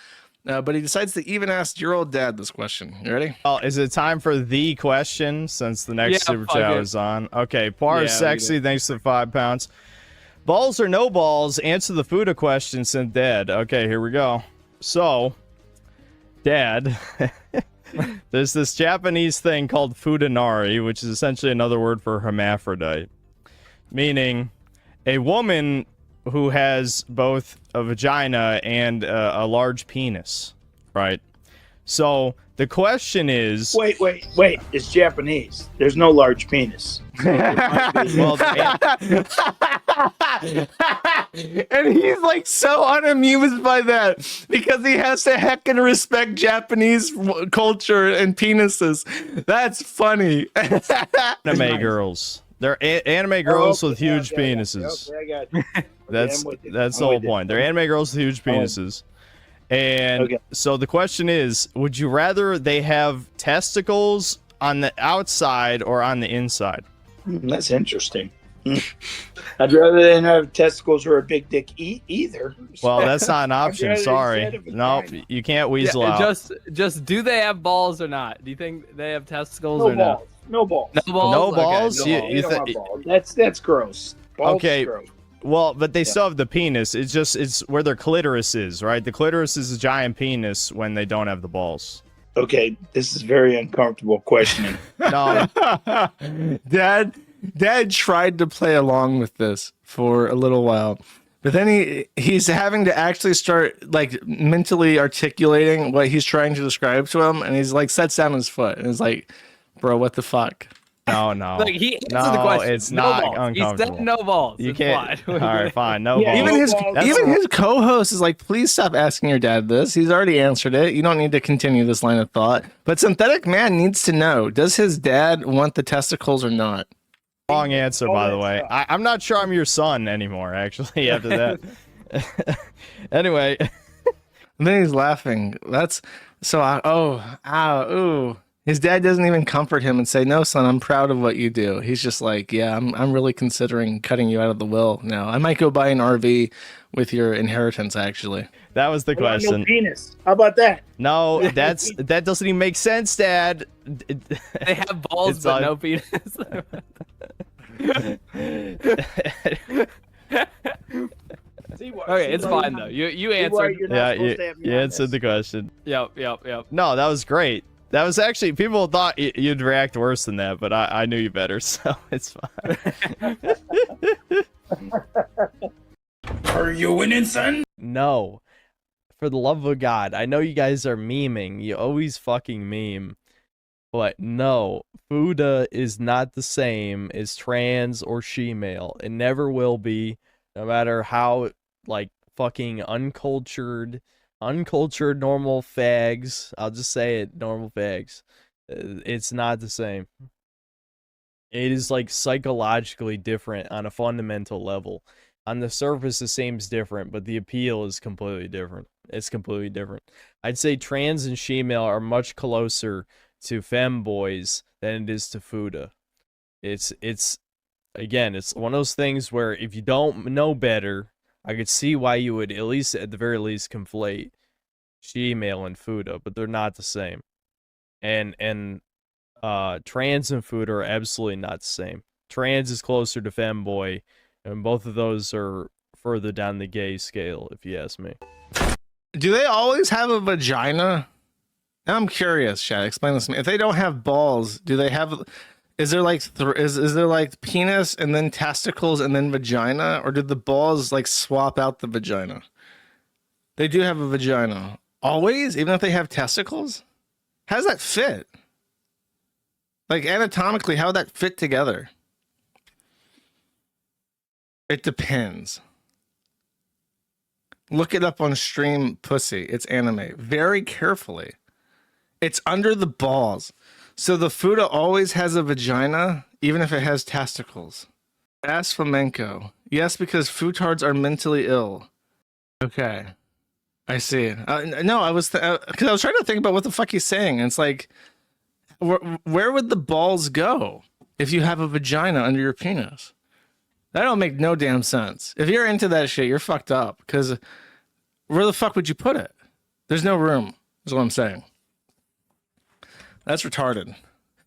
But he decides to even ask your old dad this question. You ready? Oh, is it time for the question since the next super chat is on? Okay, Par is sexy. Thanks for the 5 pounds. Balls or no balls? Answer the Fuda question, Synth Dad. Okay, here we go. So, Dad, there's this Japanese thing called Fudanari, which is essentially another word for hermaphrodite. Meaning a woman who has both a vagina and a large penis, right? So the question is... Wait. It's Japanese. There's no large penis. Well, and he's like so unamused by that because he has to heckin' respect Japanese culture and penises. That's funny. Anime girls. They're anime girls with huge penises. Okay, I got you. That's the whole point. They're anime girls with huge penises. And so the question is, would you rather they have testicles on the outside or on the inside? That's interesting. I'd rather than have testicles or a big dick either. Well, that's not an option. Sorry. No, you can't weasel out. Just do they have balls or not? Do you think they have testicles No or balls. not? No balls. No balls. No balls? Okay, You don't want balls. That's gross. Balls okay. is gross. Well, but they still have the penis. It's where their clitoris is, right? The clitoris is a giant penis when they don't have the balls. Okay, this is very uncomfortable questioning. No. Dad tried to play along with this for a little while, but then he's having to actually start like mentally articulating what he's trying to describe to him, and he's like sets down his foot and is like, "Bro, what the fuck?" No. Look, he answered the question. It's no not balls. uncomfortable. He said no balls. You It's can't. fine. All right, fine. No balls. Even his co-host is like, please stop asking your dad this. He's already answered it. You don't need to continue this line of thought. But Synthetic Man needs to know, does his dad want the testicles or not? Wrong answer, by the way. I'm not sure I'm your son anymore, actually, after that. Anyway. And then he's laughing. That's so, ooh. His dad doesn't even comfort him and say, no, son, I'm proud of what you do. He's just like, yeah, I'm really considering cutting you out of the will now. I might go buy an RV with your inheritance, actually. That was the question. No penis. How about that? No, that doesn't even make sense, Dad. They have balls but no penis. Okay, it's fine though. You answered. Yeah, you answered the question. Yep. No, that was great. That was actually, people thought you'd react worse than that, but I knew you better, so it's fine. Are you winning, son? No. For the love of God, I know you guys are memeing. You always fucking meme. But no, Fuda is not the same as trans or she-male. It never will be, no matter how, like, fucking uncultured normal fags. I'll just say it, normal fags. It's not the same. It is, like, psychologically different on a fundamental level. On the surface, the same's different, but the appeal is completely different. It's completely different. I'd say trans and she-male are much closer to femboys than it is to Fuda. It's again, it's one of those things where if you don't know better, I could see why you would at the very least conflate she-male and Fuda, but they're not the same. And trans and Fuda are absolutely not the same. Trans is closer to femboy, and both of those are further down the gay scale, if you ask me. Do they always have a vagina? I'm curious, Chad. Explain this to me. If they don't have balls, do they have? Is there like is there like penis and then testicles and then vagina, or did the balls like swap out the vagina? They do have a vagina always, even if they have testicles. How does that fit? Like anatomically, how would that fit together? It depends. Look it up on Stream Pussy. It's anime. Very carefully. It's under the balls. So the Fuda always has a vagina, even if it has testicles. Ask Flamenco. Yes, because futards are mentally ill. Okay. I see. No, I was... Because I was trying to think about what the fuck he's saying. And it's like, where would the balls go if you have a vagina under your penis? That don't make no damn sense. If you're into that shit, you're fucked up. Because where the fuck would you put it? There's no room, is what I'm saying. That's retarded.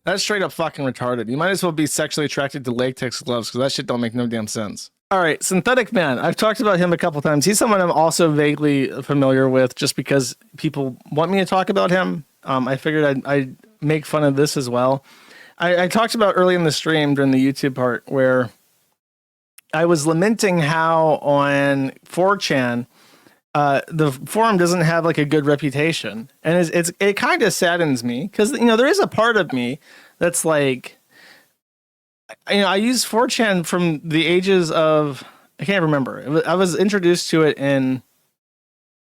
That's straight up fucking retarded. You might as well be sexually attracted to latex gloves, because that shit don't make no damn sense. All right, Synthetic Man. I've talked about him a couple times. He's someone I'm also vaguely familiar with, just because people want me to talk about him. I figured I'd make fun of this as well. I talked about early in the stream during the YouTube part where I was lamenting how on 4chan the forum doesn't have like a good reputation, and it kind of saddens me because there is a part of me that's like, I use 4chan from the ages of, I can't remember. I was introduced to it in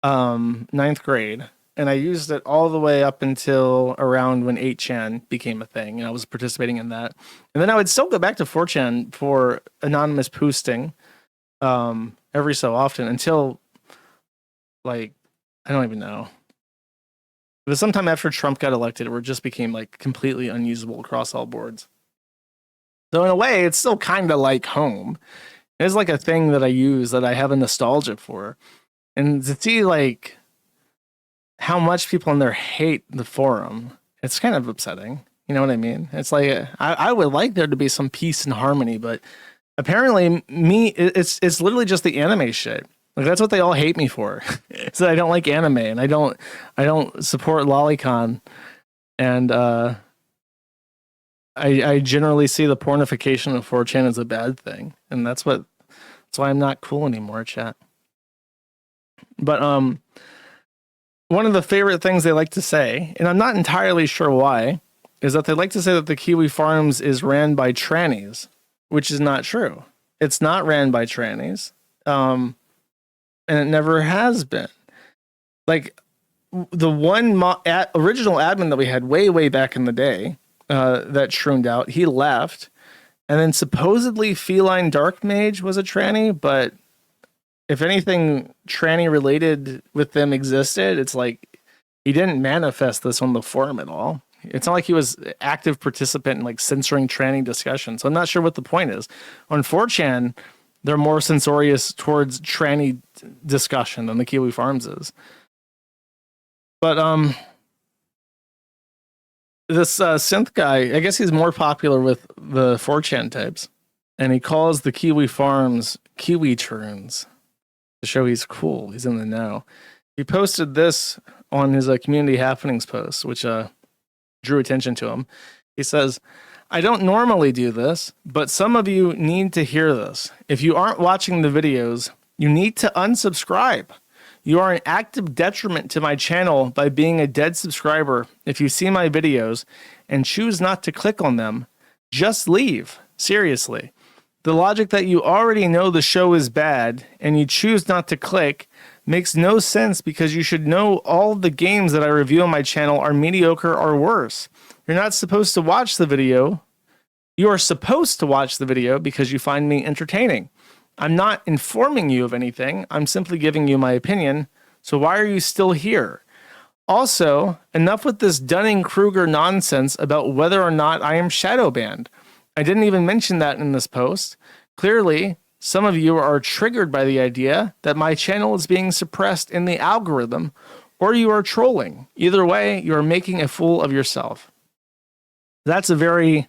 9th grade, and I used it all the way up until around when 8chan became a thing, and I was participating in that. And then I would still go back to 4chan for anonymous posting every so often until, like, I don't even know. It was sometime after Trump got elected where it just became like completely unusable across all boards. So in a way, it's still kind of like home. It's like a thing that I use that I have a nostalgia for. And to see like how much people in there hate the forum, it's kind of upsetting. You know what I mean? It's like, I would like there to be some peace and harmony, but apparently it's literally just the anime shit. Like that's what they all hate me for. So I don't like anime, and I don't support lolicon, and I generally see the pornification of 4chan as a bad thing, and that's why I'm not cool anymore, chat. But one of the favorite things they like to say, and I'm not entirely sure why, is that they like to say that the KiwiFarms is ran by trannies, which is not true. It's not ran by trannies. And it never has been. Like, the one original admin that we had way back in the day that shrooned out, he left. And then supposedly Feline Dark Mage was a tranny, but if anything tranny related with them existed, it's like he didn't manifest this on the forum at all. It's not like he was an active participant in like censoring tranny discussions. So I'm not sure what the point is. On 4chan, they're more censorious towards tranny discussion than the KiwiFarms is. But this Synth guy, I guess he's more popular with the 4chan types, and he calls the KiwiFarms Kiwi Turns to show he's cool. He's in the know. He posted this on his community happenings post, which drew attention to him. He says, I don't normally do this, but some of you need to hear this. If you aren't watching the videos, you need to unsubscribe. You are an active detriment to my channel by being a dead subscriber. If you see my videos and choose not to click on them, just leave. Seriously. The logic that you already know the show is bad and you choose not to click makes no sense because you should know all the games that I review on my channel are mediocre or worse. You're not supposed to watch the video. You are supposed to watch the video because you find me entertaining. I'm not informing you of anything. I'm simply giving you my opinion. So why are you still here? Also, enough with this Dunning-Kruger nonsense about whether or not I am shadow banned. I didn't even mention that in this post. Clearly, some of you are triggered by the idea that my channel is being suppressed in the algorithm, or you are trolling. Either way, you are making a fool of yourself. That's a very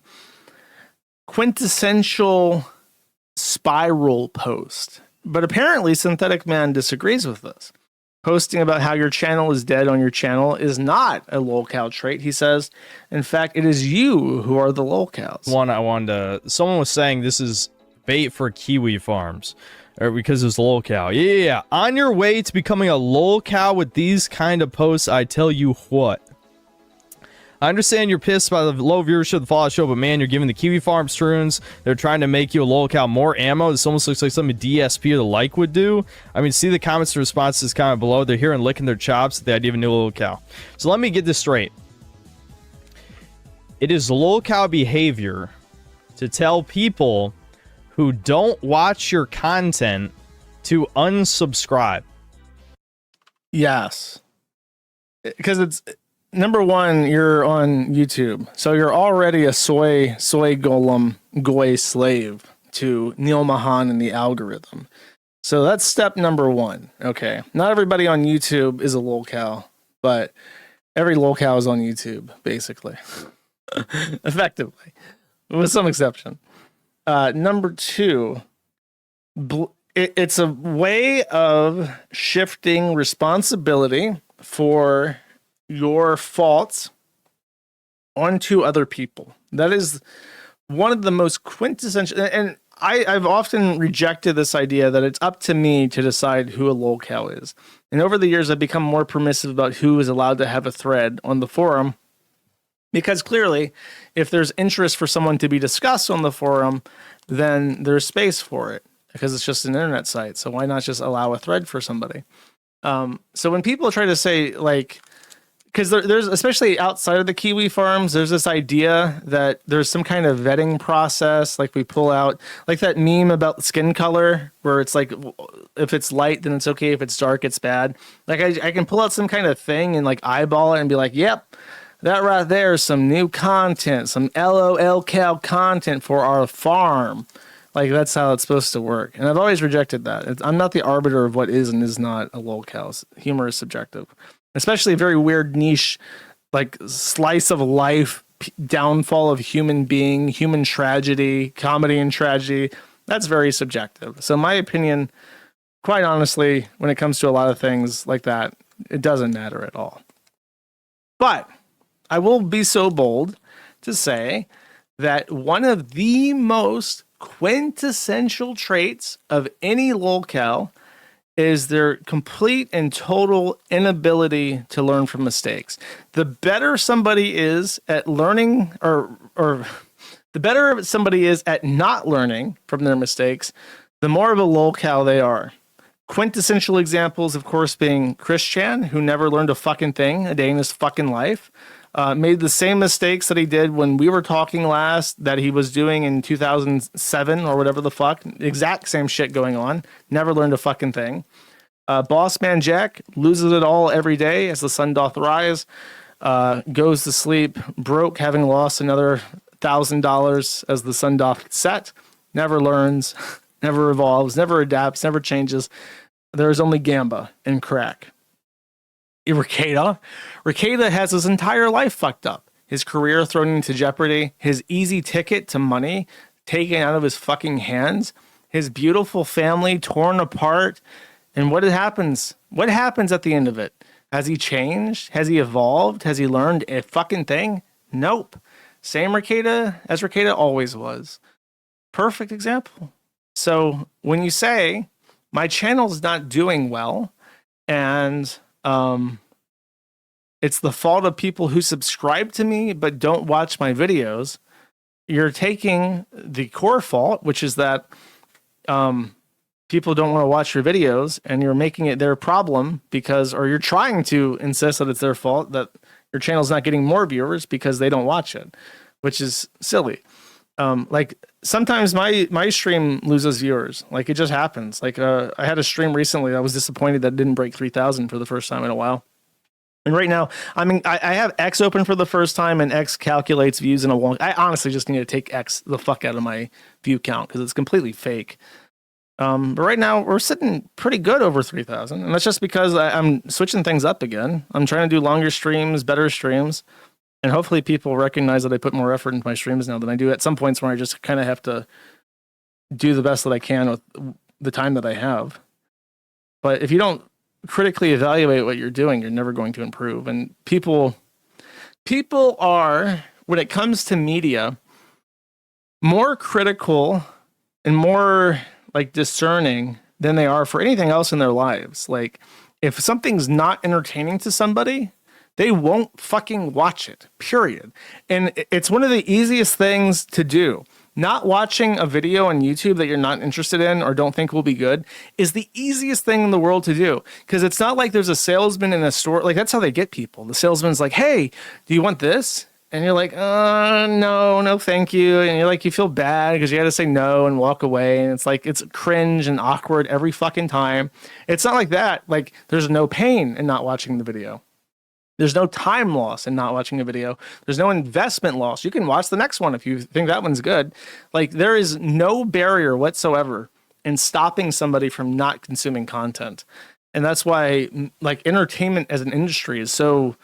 quintessential spiral post. But apparently, Synthetic Man disagrees with this. Posting about how your channel is dead on your channel is not a lolcow trait, he says. In fact, it is you who are the lolcows. Someone was saying this is bait for KiwiFarms, or because it's lolcow. Yeah. On your way to becoming a lolcow with these kind of posts, I tell you what. I understand you're pissed by the low viewership of the Fallout show, but man, you're giving the KiwiFarms runes. They're trying to make you a lolcow more ammo. This almost looks like something DSP or the like would do. I mean, see the comments and responses comment below. They're here and licking their chops at the idea of a new lolcow. So let me get this straight. It is lolcow behavior to tell people who don't watch your content to unsubscribe. Yes. Because it's... Number one, you're on YouTube, so you're already a soy golem goy slave to Neil Mahan and the algorithm. So that's step number one. Okay, not everybody on YouTube is a lolcow, but every lolcow is on YouTube, basically, effectively, with some exception. Number two, it's a way of shifting responsibility for your faults onto other people. That is one of the most quintessential, and I've often rejected this idea that it's up to me to decide who a lolcow is. And over the years, I've become more permissive about who is allowed to have a thread on the forum, because clearly, if there's interest for someone to be discussed on the forum, then there's space for it, because it's just an internet site. So why not just allow a thread for somebody? So when people try to say, like, because there's, especially outside of the KiwiFarms, there's this idea that there's some kind of vetting process, like we pull out, like that meme about skin color, where it's like, if it's light, then it's okay, if it's dark, it's bad. Like I can pull out some kind of thing and like eyeball it and be like, yep, that right there is some new content, some lolcow content for our farm. Like that's how it's supposed to work. And I've always rejected that. I'm not the arbiter of what is and is not a lolcow. Humor is subjective. Especially a very weird niche, like slice of life, downfall of human being, human tragedy, comedy and tragedy. That's very subjective. So my opinion, quite honestly, when it comes to a lot of things like that, it doesn't matter at all. But I will be so bold to say that one of the most quintessential traits of any lolcow is their complete and total inability to learn from mistakes. The better somebody is at learning, or the better somebody is at not learning from their mistakes, the more of a lolcow they are. Quintessential examples, of course, being Chris Chan, who never learned a fucking thing a day in his fucking life. Made the same mistakes that he did when we were talking last, that he was doing in 2007 or whatever the fuck. Exact same shit going on. Never learned a fucking thing. Boss Man Jack loses it all every day as the sun doth rise. Goes to sleep broke, having lost another $1,000 as the sun doth set. Never learns, never evolves, never adapts, never changes. There is only gamba and crack. Reupload has his entire life fucked up. His career thrown into jeopardy, his easy ticket to money taken out of his fucking hands, his beautiful family torn apart. And what happens? What happens at the end of it? Has he changed? Has he evolved? Has he learned a fucking thing? Nope. Same Reupload as Reupload always was. Perfect example. So when you say my channel's not doing well, and it's the fault of people who subscribe to me but don't watch my videos. You're taking the core fault, which is that people don't want to watch your videos, and you're making it their problem or you're trying to insist that it's their fault that your channel's not getting more viewers because they don't watch it, which is silly. Like sometimes my stream loses viewers. Like it just happens. Like I had a stream recently. I was disappointed that it didn't break 3,000 for the first time in a while. And right now, I mean, I have X open for the first time, and X calculates views in a long. I honestly just need to take X the fuck out of my view count because it's completely fake. But right now we're sitting pretty good over 3,000, and that's just because I'm switching things up again. I'm trying to do longer streams, better streams, and hopefully people recognize that I put more effort into my streams now than I do at some points where I just kind of have to do the best that I can with the time that I have. But if you don't critically evaluate what you're doing, you're never going to improve. And people are, when it comes to media, more critical and more like discerning than they are for anything else in their lives. Like if something's not entertaining to somebody, they won't fucking watch it, period. And it's one of the easiest things to do. Not watching a video on YouTube that you're not interested in or don't think will be good is the easiest thing in the world to do. Because it's not like there's a salesman in a store. Like that's how they get people. The salesman's like, hey, do you want this? And you're like, no, thank you. And you're like, you feel bad because you had to say no and walk away. And it's like, it's cringe and awkward every fucking time. It's not like that. Like there's no pain in not watching the video. There's no time loss in not watching a video. There's no investment loss. You can watch the next one if you think that one's good. Like there is no barrier whatsoever in stopping somebody from not consuming content. And that's why like entertainment as an industry is so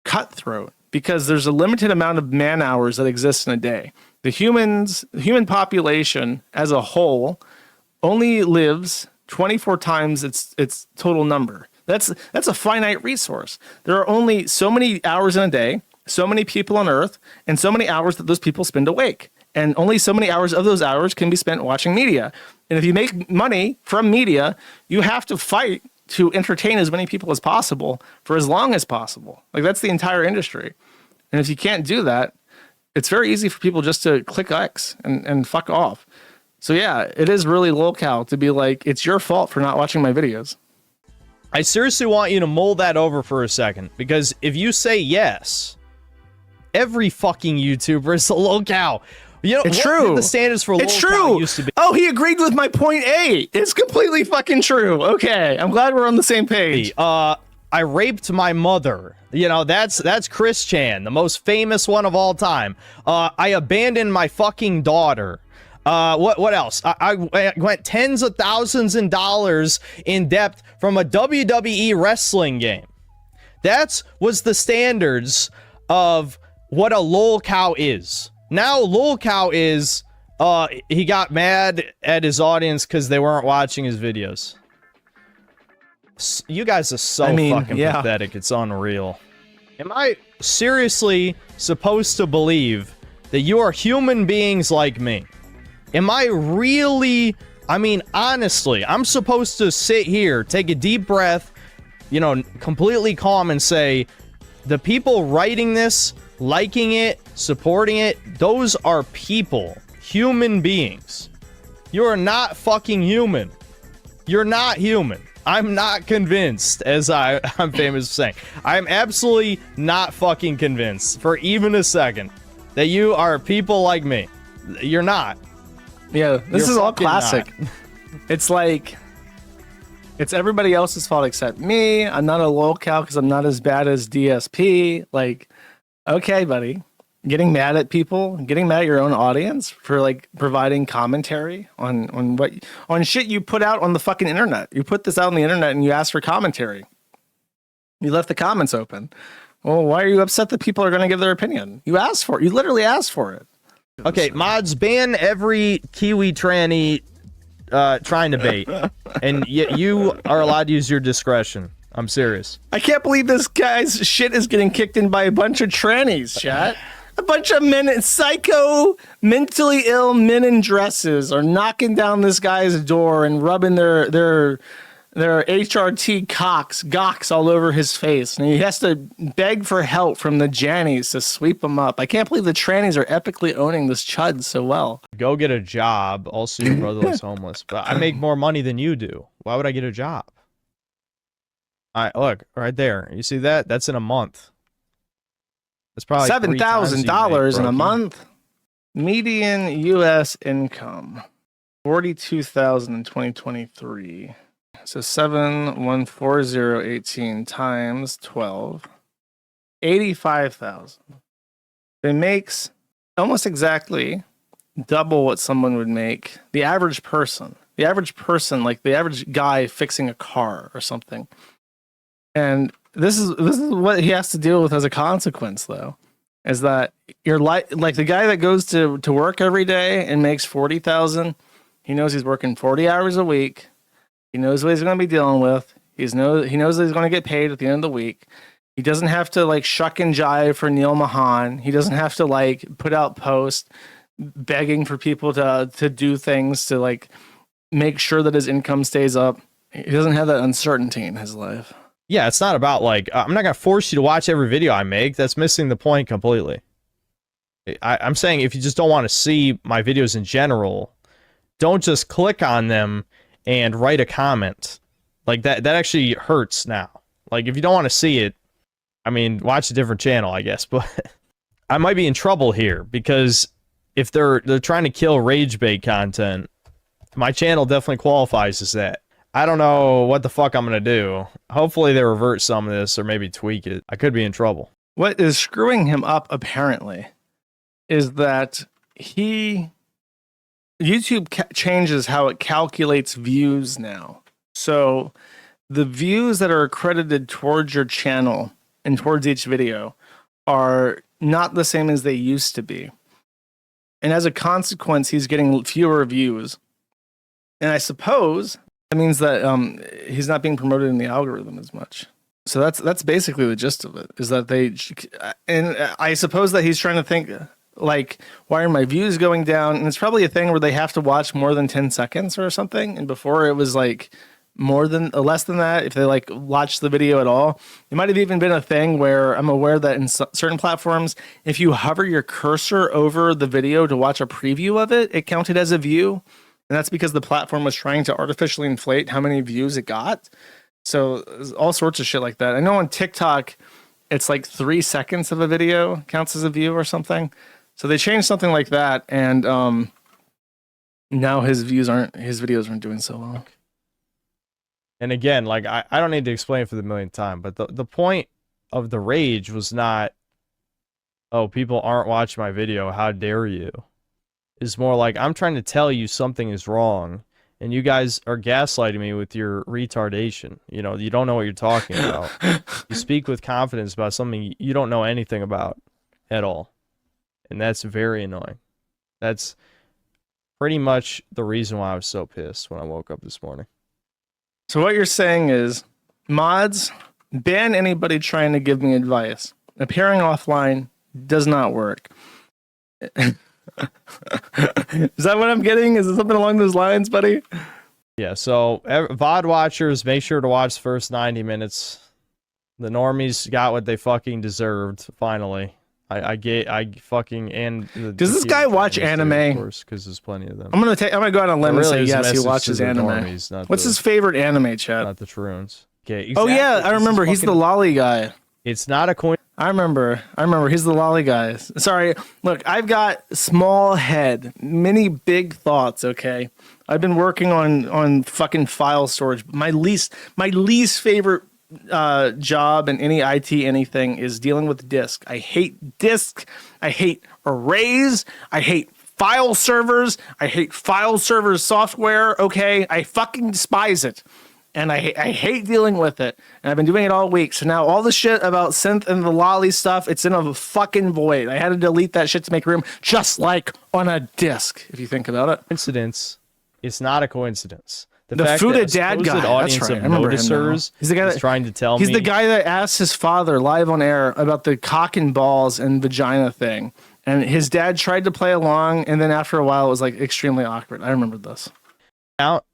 cutthroat, because there's a limited amount of man hours that exist in a day. The human population as a whole only lives 24 times its total number. That's a finite resource. There are only so many hours in a day, so many people on Earth, and so many hours that those people spend awake. And only so many hours of those hours can be spent watching media. And if you make money from media, you have to fight to entertain as many people as possible for as long as possible. Like that's the entire industry. And if you can't do that, it's very easy for people just to click X and fuck off. So yeah, it is really Lolcow to be like, it's your fault for not watching my videos. I seriously want you to mull that over for a second, because if you say yes, every fucking YouTuber is a Lolcow. You know, it's what true. did the standards for it's Lolcow true. used to be? Oh, he agreed with my point A. It's completely fucking true. Okay, I'm glad we're on the same page. I raped my mother. You know, that's Chris Chan, the most famous one of all time. I abandoned my fucking daughter. What else? I went tens of thousands of dollars in debt from a WWE wrestling game. That was the standards of what a Lolcow is. Now Lolcow is, he got mad at his audience because they weren't watching his videos. You guys are so fucking pathetic. It's unreal. Am I seriously supposed to believe that you are human beings like me? Am I really, I mean, honestly, I'm supposed to sit here, take a deep breath, you know, completely calm and say, the people writing this, liking it, supporting it, those are people, human beings. You are not fucking human. You're not human. I'm not convinced, as I'm famous for saying. I'm absolutely not fucking convinced for even a second that you are people like me. You're not. Yeah, this is all classic. It's like, it's everybody else's fault except me. I'm not a Lolcow because I'm not as bad as DSP. Like, okay, buddy. Getting mad at people, getting mad at your own audience for like providing commentary on shit you put out on the fucking internet. You put this out on the internet and you ask for commentary. You left the comments open. Well, why are you upset that people are going to give their opinion? You asked for it. You literally asked for it. Okay, mods, ban every Kiwi tranny trying to bait, and yet you are allowed to use your discretion. I'm serious. I can't believe this guy's shit is getting kicked in by a bunch of trannies, chat. A bunch of men, psycho, mentally ill men in dresses are knocking down this guy's door and rubbing their There are HRT gocks all over his face, and he has to beg for help from the Jannies to sweep him up. I can't believe the trannies are epically owning this chud so well. Go get a job. Also, your brother looks homeless, but I make more money than you do. Why would I get a job? Look right there. You see that? That's in a month. That's probably $7,000 in a month. Median U.S. income $42,000 in 2023. So 7,140,18 times 12, 85,000. It makes almost exactly double what someone would make. The average person, like the average guy fixing a car or something. And this is what he has to deal with as a consequence, though, is that you're like the guy that goes to work every day and makes 40,000. He knows he's working 40 hours a week. He knows what he's going to be dealing with. He knows that he's going to get paid at the end of the week. He doesn't have to like shuck and jive for Neil Mahan. He doesn't have to like put out posts begging for people to do things to like make sure that his income stays up. He doesn't have that uncertainty in his life. Yeah, it's not about like, I'm not going to force you to watch every video I make. That's missing the point completely. I'm saying if you just don't want to see my videos in general, don't just click on them and write a comment. Like that actually hurts now. Like if you don't want to see it, I mean, watch a different channel, I guess. But I might be in trouble here because if they're trying to kill rage bait content, my channel definitely qualifies as that. I don't know what the fuck I'm gonna do. Hopefully they revert some of this or maybe tweak it. I could be in trouble. What is screwing him up apparently is that YouTube changes how it calculates views now. So the views that are accredited towards your channel and towards each video are not the same as they used to be. And as a consequence, he's getting fewer views. And I suppose that means that he's not being promoted in the algorithm as much. So that's basically the gist of it, is that and I suppose that he's trying to think, like, why are my views going down? And it's probably a thing where they have to watch more than 10 seconds or something. And before it was like less than that, if they like watch the video at all. It might have even been a thing where I'm aware that in certain platforms, if you hover your cursor over the video to watch a preview of it, it counted as a view. And that's because the platform was trying to artificially inflate how many views it got. So all sorts of shit like that. I know on TikTok, it's like 3 seconds of a video counts as a view or something. So they changed something like that, and now his videos aren't doing so well. And again, like I don't need to explain for the millionth time, but the point of the rage was not, oh, people aren't watching my video, how dare you? It's more like, I'm trying to tell you something is wrong, and you guys are gaslighting me with your retardation. You know, you don't know what you're talking about. You speak with confidence about something you don't know anything about at all. And that's very annoying. That's pretty much the reason why I was so pissed when I woke up this morning. So what you're saying is, mods, ban anybody trying to give me advice. Appearing offline does not work. Is that what I'm getting? Is it something along those lines, buddy? Yeah, so VOD watchers, make sure to watch the first 90 minutes. The normies got what they fucking deserved, finally. I fucking and does this guy watch anime? Of course, because there's plenty of them. I'm gonna go out on a limb and say yes, he watches anime. Normies, What's his favorite anime, Chad? Not the Troons. Okay. Exactly. Oh yeah, I remember. He's the lolly guy. It's not a coin. I remember. He's the lolly guy. Sorry. Look, I've got small head, many big thoughts. Okay, I've been working on fucking file storage. My least favorite job in any IT anything is dealing with disk. I hate disk. I hate arrays. I hate file servers. I hate file servers software. Okay, I fucking despise it, and I hate dealing with it. And I've been doing it all week. So now all the shit about synth and the lolly stuff, it's in a fucking void. I had to delete that shit to make room, just like on a disk. If you think about it, coincidence. It's not a coincidence. The Fuda dad guy. That's right. I remember him now. He's the guy that's trying to tell me. He's the guy that asked his father live on air about the cock and balls and vagina thing, and his dad tried to play along, and then after a while, it was like extremely awkward. I remember this. Out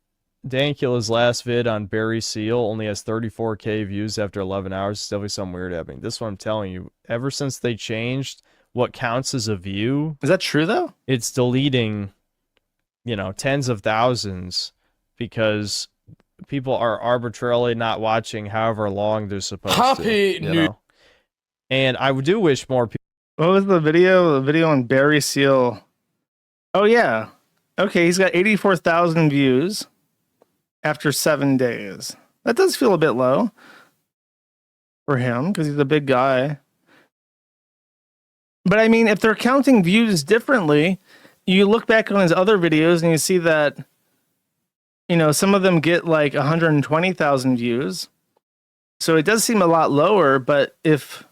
Dankula's last vid on Barry Seal only has 34k views after 11 hours. It's definitely something weird happening. This is what I'm telling you. Ever since they changed what counts as a view, Is that true though? it's deleting, tens of thousands because people are arbitrarily not watching however long they're supposed to. You know? And I do wish more people. What was the video? The video on Barry Seal. Oh yeah. Okay, he's got 84,000 views after 7 days. That does feel a bit low for him because he's a big guy. But I mean, if they're counting views differently, you look back on his other videos and you see that, some of them get like 120,000 views. So it does seem a lot lower, but if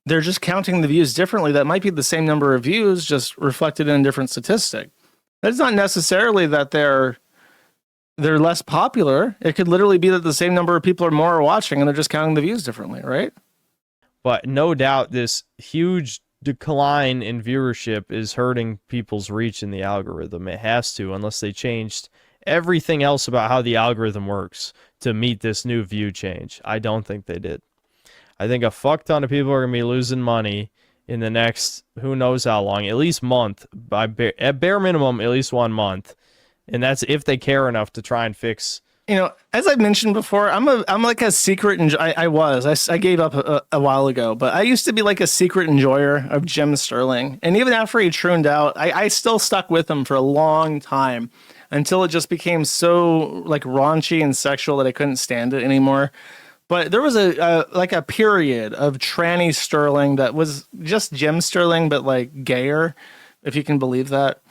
they're just counting the views differently, that might be the same number of views, just reflected in a different statistic. That's not necessarily that they're less popular. It could literally be that the same number of people are more watching and they're just counting the views differently, right? But no doubt this huge decline in viewership is hurting people's reach in the algorithm. It has to, unless they changed everything else about how the algorithm works to meet this new view change. I don't think they did. I think a fuck ton of people are going to be losing money in the next, who knows how long, at least month, at bare minimum, at least 1 month. And that's if they care enough to try and fix. As I mentioned before, I'm like a secret, I gave up a while ago, but I used to be like a secret enjoyer of Jim Sterling. And even after he trooned out, I still stuck with him for a long time until it just became so like raunchy and sexual that I couldn't stand it anymore. But there was a period of tranny Sterling that was just Jim Sterling, but like gayer, if you can believe that.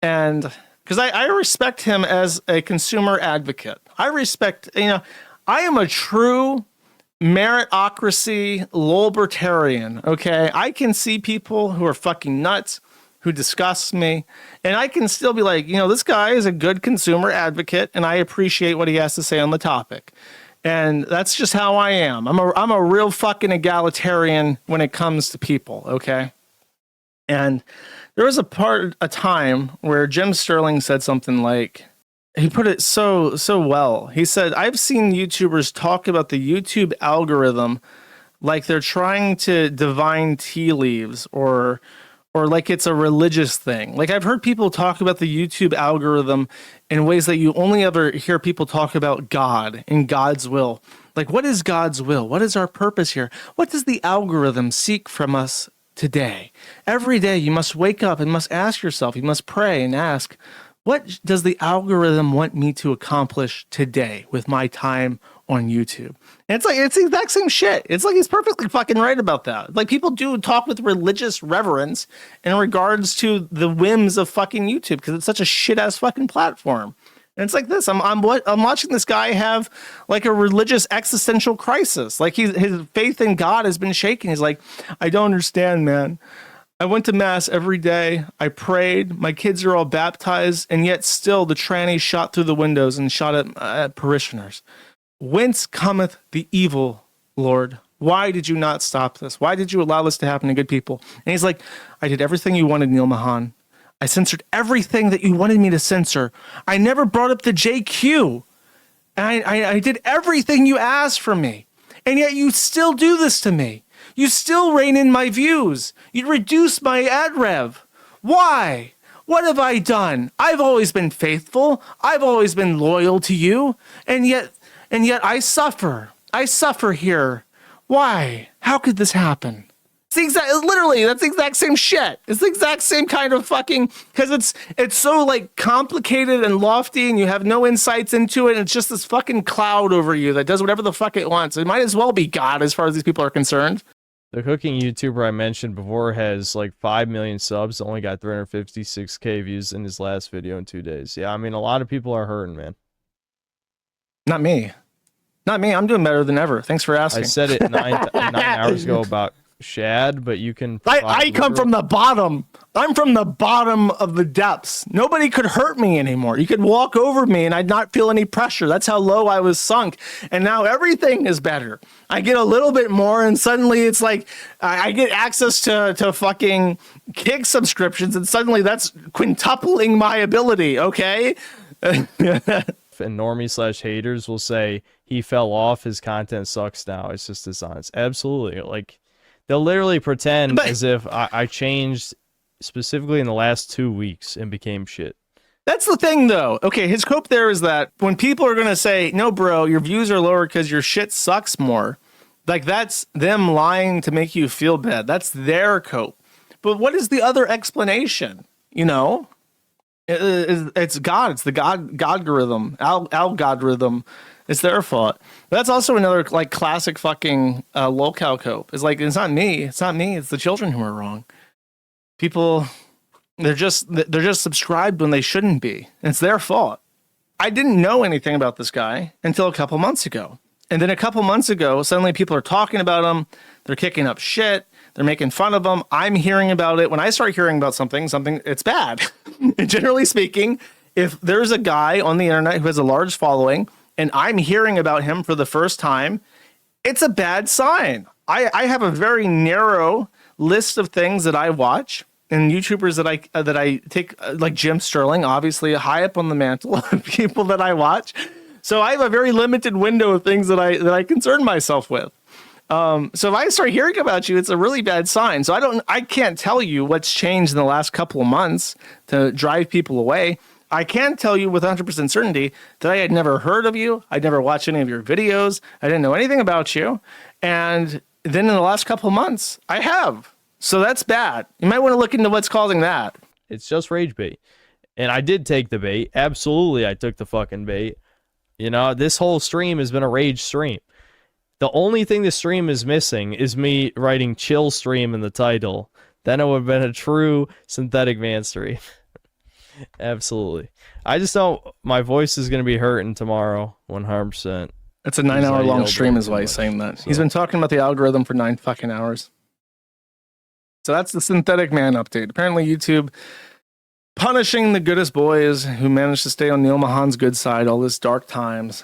And because I respect him as a consumer advocate. I respect, I am a true meritocracy libertarian, okay? I can see people who are fucking nuts, who disgust me, and I can still be like, this guy is a good consumer advocate, and I appreciate what he has to say on the topic. And that's just how I am. I'm a real fucking egalitarian when it comes to people, okay? And there was a time where Jim Sterling said something like, he put it so well. He said, I've seen YouTubers talk about the YouTube algorithm like they're trying to divine tea leaves or like it's a religious thing. Like I've heard people talk about the YouTube algorithm in ways that you only ever hear people talk about God and God's will. Like, what is God's will? What is our purpose here? What does the algorithm seek from us today? Every day you must wake up and must ask yourself, you must pray and ask, what does the algorithm want me to accomplish today with my time on YouTube? And it's the exact same shit. It's like he's perfectly fucking right about that. Like people do talk with religious reverence in regards to the whims of fucking YouTube because it's such a shit ass fucking platform. And it's like this. I'm watching this guy have like a religious existential crisis. Like his faith in God has been shaken. He's like, I don't understand, man. I went to mass every day. I prayed. My kids are all baptized, and yet still the trannies shot through the windows and shot at parishioners. Whence cometh the evil, Lord? Why did you not stop this? Why did you allow this to happen to good people? And he's like, I did everything you wanted, Neil Mahan. I censored everything that you wanted me to censor. I never brought up the JQ. And I did everything you asked from me. And yet you still do this to me. You still rein in my views. You reduce my ad rev. Why? What have I done? I've always been faithful. I've always been loyal to you. And yet I suffer. I suffer here. Why? How could this happen? It's literally, that's the exact same shit. It's the exact same kind of fucking, because it's so like complicated and lofty and you have no insights into it. And it's just this fucking cloud over you that does whatever the fuck it wants. It might as well be God as far as these people are concerned. The cooking YouTuber I mentioned before has like 5 million subs, only got 356k views in his last video in 2 days. Yeah, I mean, a lot of people are hurting, man. Not me. I'm doing better than ever. Thanks for asking. I said it 9 hours ago about Shad, but you can... I come from the bottom. I'm from the bottom of the depths. Nobody could hurt me anymore. You could walk over me and I'd not feel any pressure. That's how low I was sunk. And now everything is better. I get a little bit more and suddenly it's like I get access to fucking Kick subscriptions and suddenly that's quintupling my ability, okay? and normie / haters will say he fell off, his content sucks now, it's just dishonest. Absolutely. Like, they'll literally pretend as if I changed specifically in the last 2 weeks and became shit. That's the thing, though. Okay, his cope there is that when people are going to say, no, bro, your views are lower because your shit sucks more, like, that's them lying to make you feel bad. That's their cope. But what is the other explanation? You know? It's God. It's the Godgorithm. Algorithm. It's their fault. But that's also another, like, classic fucking Lolcow cope. It's like, it's not me. It's not me. It's the children who are wrong. People... They're just subscribed when they shouldn't be. It's their fault. I didn't know anything about this guy until a couple months ago. And then a couple months ago, suddenly people are talking about him. They're kicking up shit. They're making fun of him. I'm hearing about it. When I start hearing about something, it's bad. And generally speaking, if there's a guy on the internet who has a large following and I'm hearing about him for the first time, it's a bad sign. I have a very narrow list of things that I watch. And YouTubers that I take, like Jim Sterling, obviously high up on the mantle of people that I watch. So I have a very limited window of things that I concern myself with. So if I start hearing about you, it's a really bad sign. So I can't tell you what's changed in the last couple of months to drive people away. I can tell you with 100% certainty that I had never heard of you. I'd never watched any of your videos. I didn't know anything about you. And then in the last couple of months, I have. So that's bad. You might want to look into what's causing that. It's just rage bait. And I did take the bait. Absolutely, I took the fucking bait. You know, this whole stream has been a rage stream. The only thing the stream is missing is me writing chill stream in the title. Then it would have been a true synthetic man stream. Absolutely. I just know my voice is going to be hurting tomorrow, 100%. It's a 9-hour long stream is why he's saying that. So. He's been talking about the algorithm for 9 fucking hours. So that's the synthetic man update. Apparently YouTube punishing the goodest boys who managed to stay on Neil Mahan's good side all this dark times.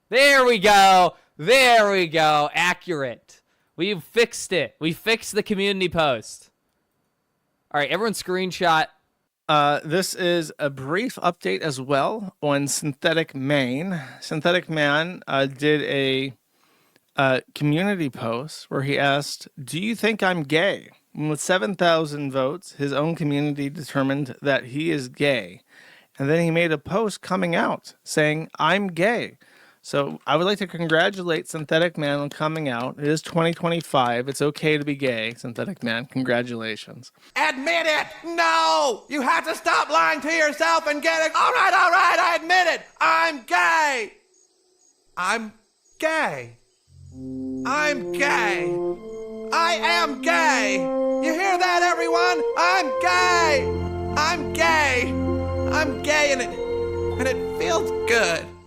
There we go. There we go. Accurate. We've fixed it. We fixed the community post. All right, everyone screenshot. This is a brief update as well on Synthetic Man. Synthetic Man did a community post where he asked, do you think I'm gay? And with 7,000 votes, his own community determined that he is gay. And then he made a post coming out saying, I'm gay. So I would like to congratulate Synthetic Man on coming out. It is 2025. It's okay to be gay, Synthetic Man. Congratulations. Admit it! No! You have to stop lying to yourself and get it. All right, I admit it. I'm gay. I'm gay. I'm gay. I am gay. You hear that, everyone? I'm gay. I'm gay. I'm gay, and it feels good.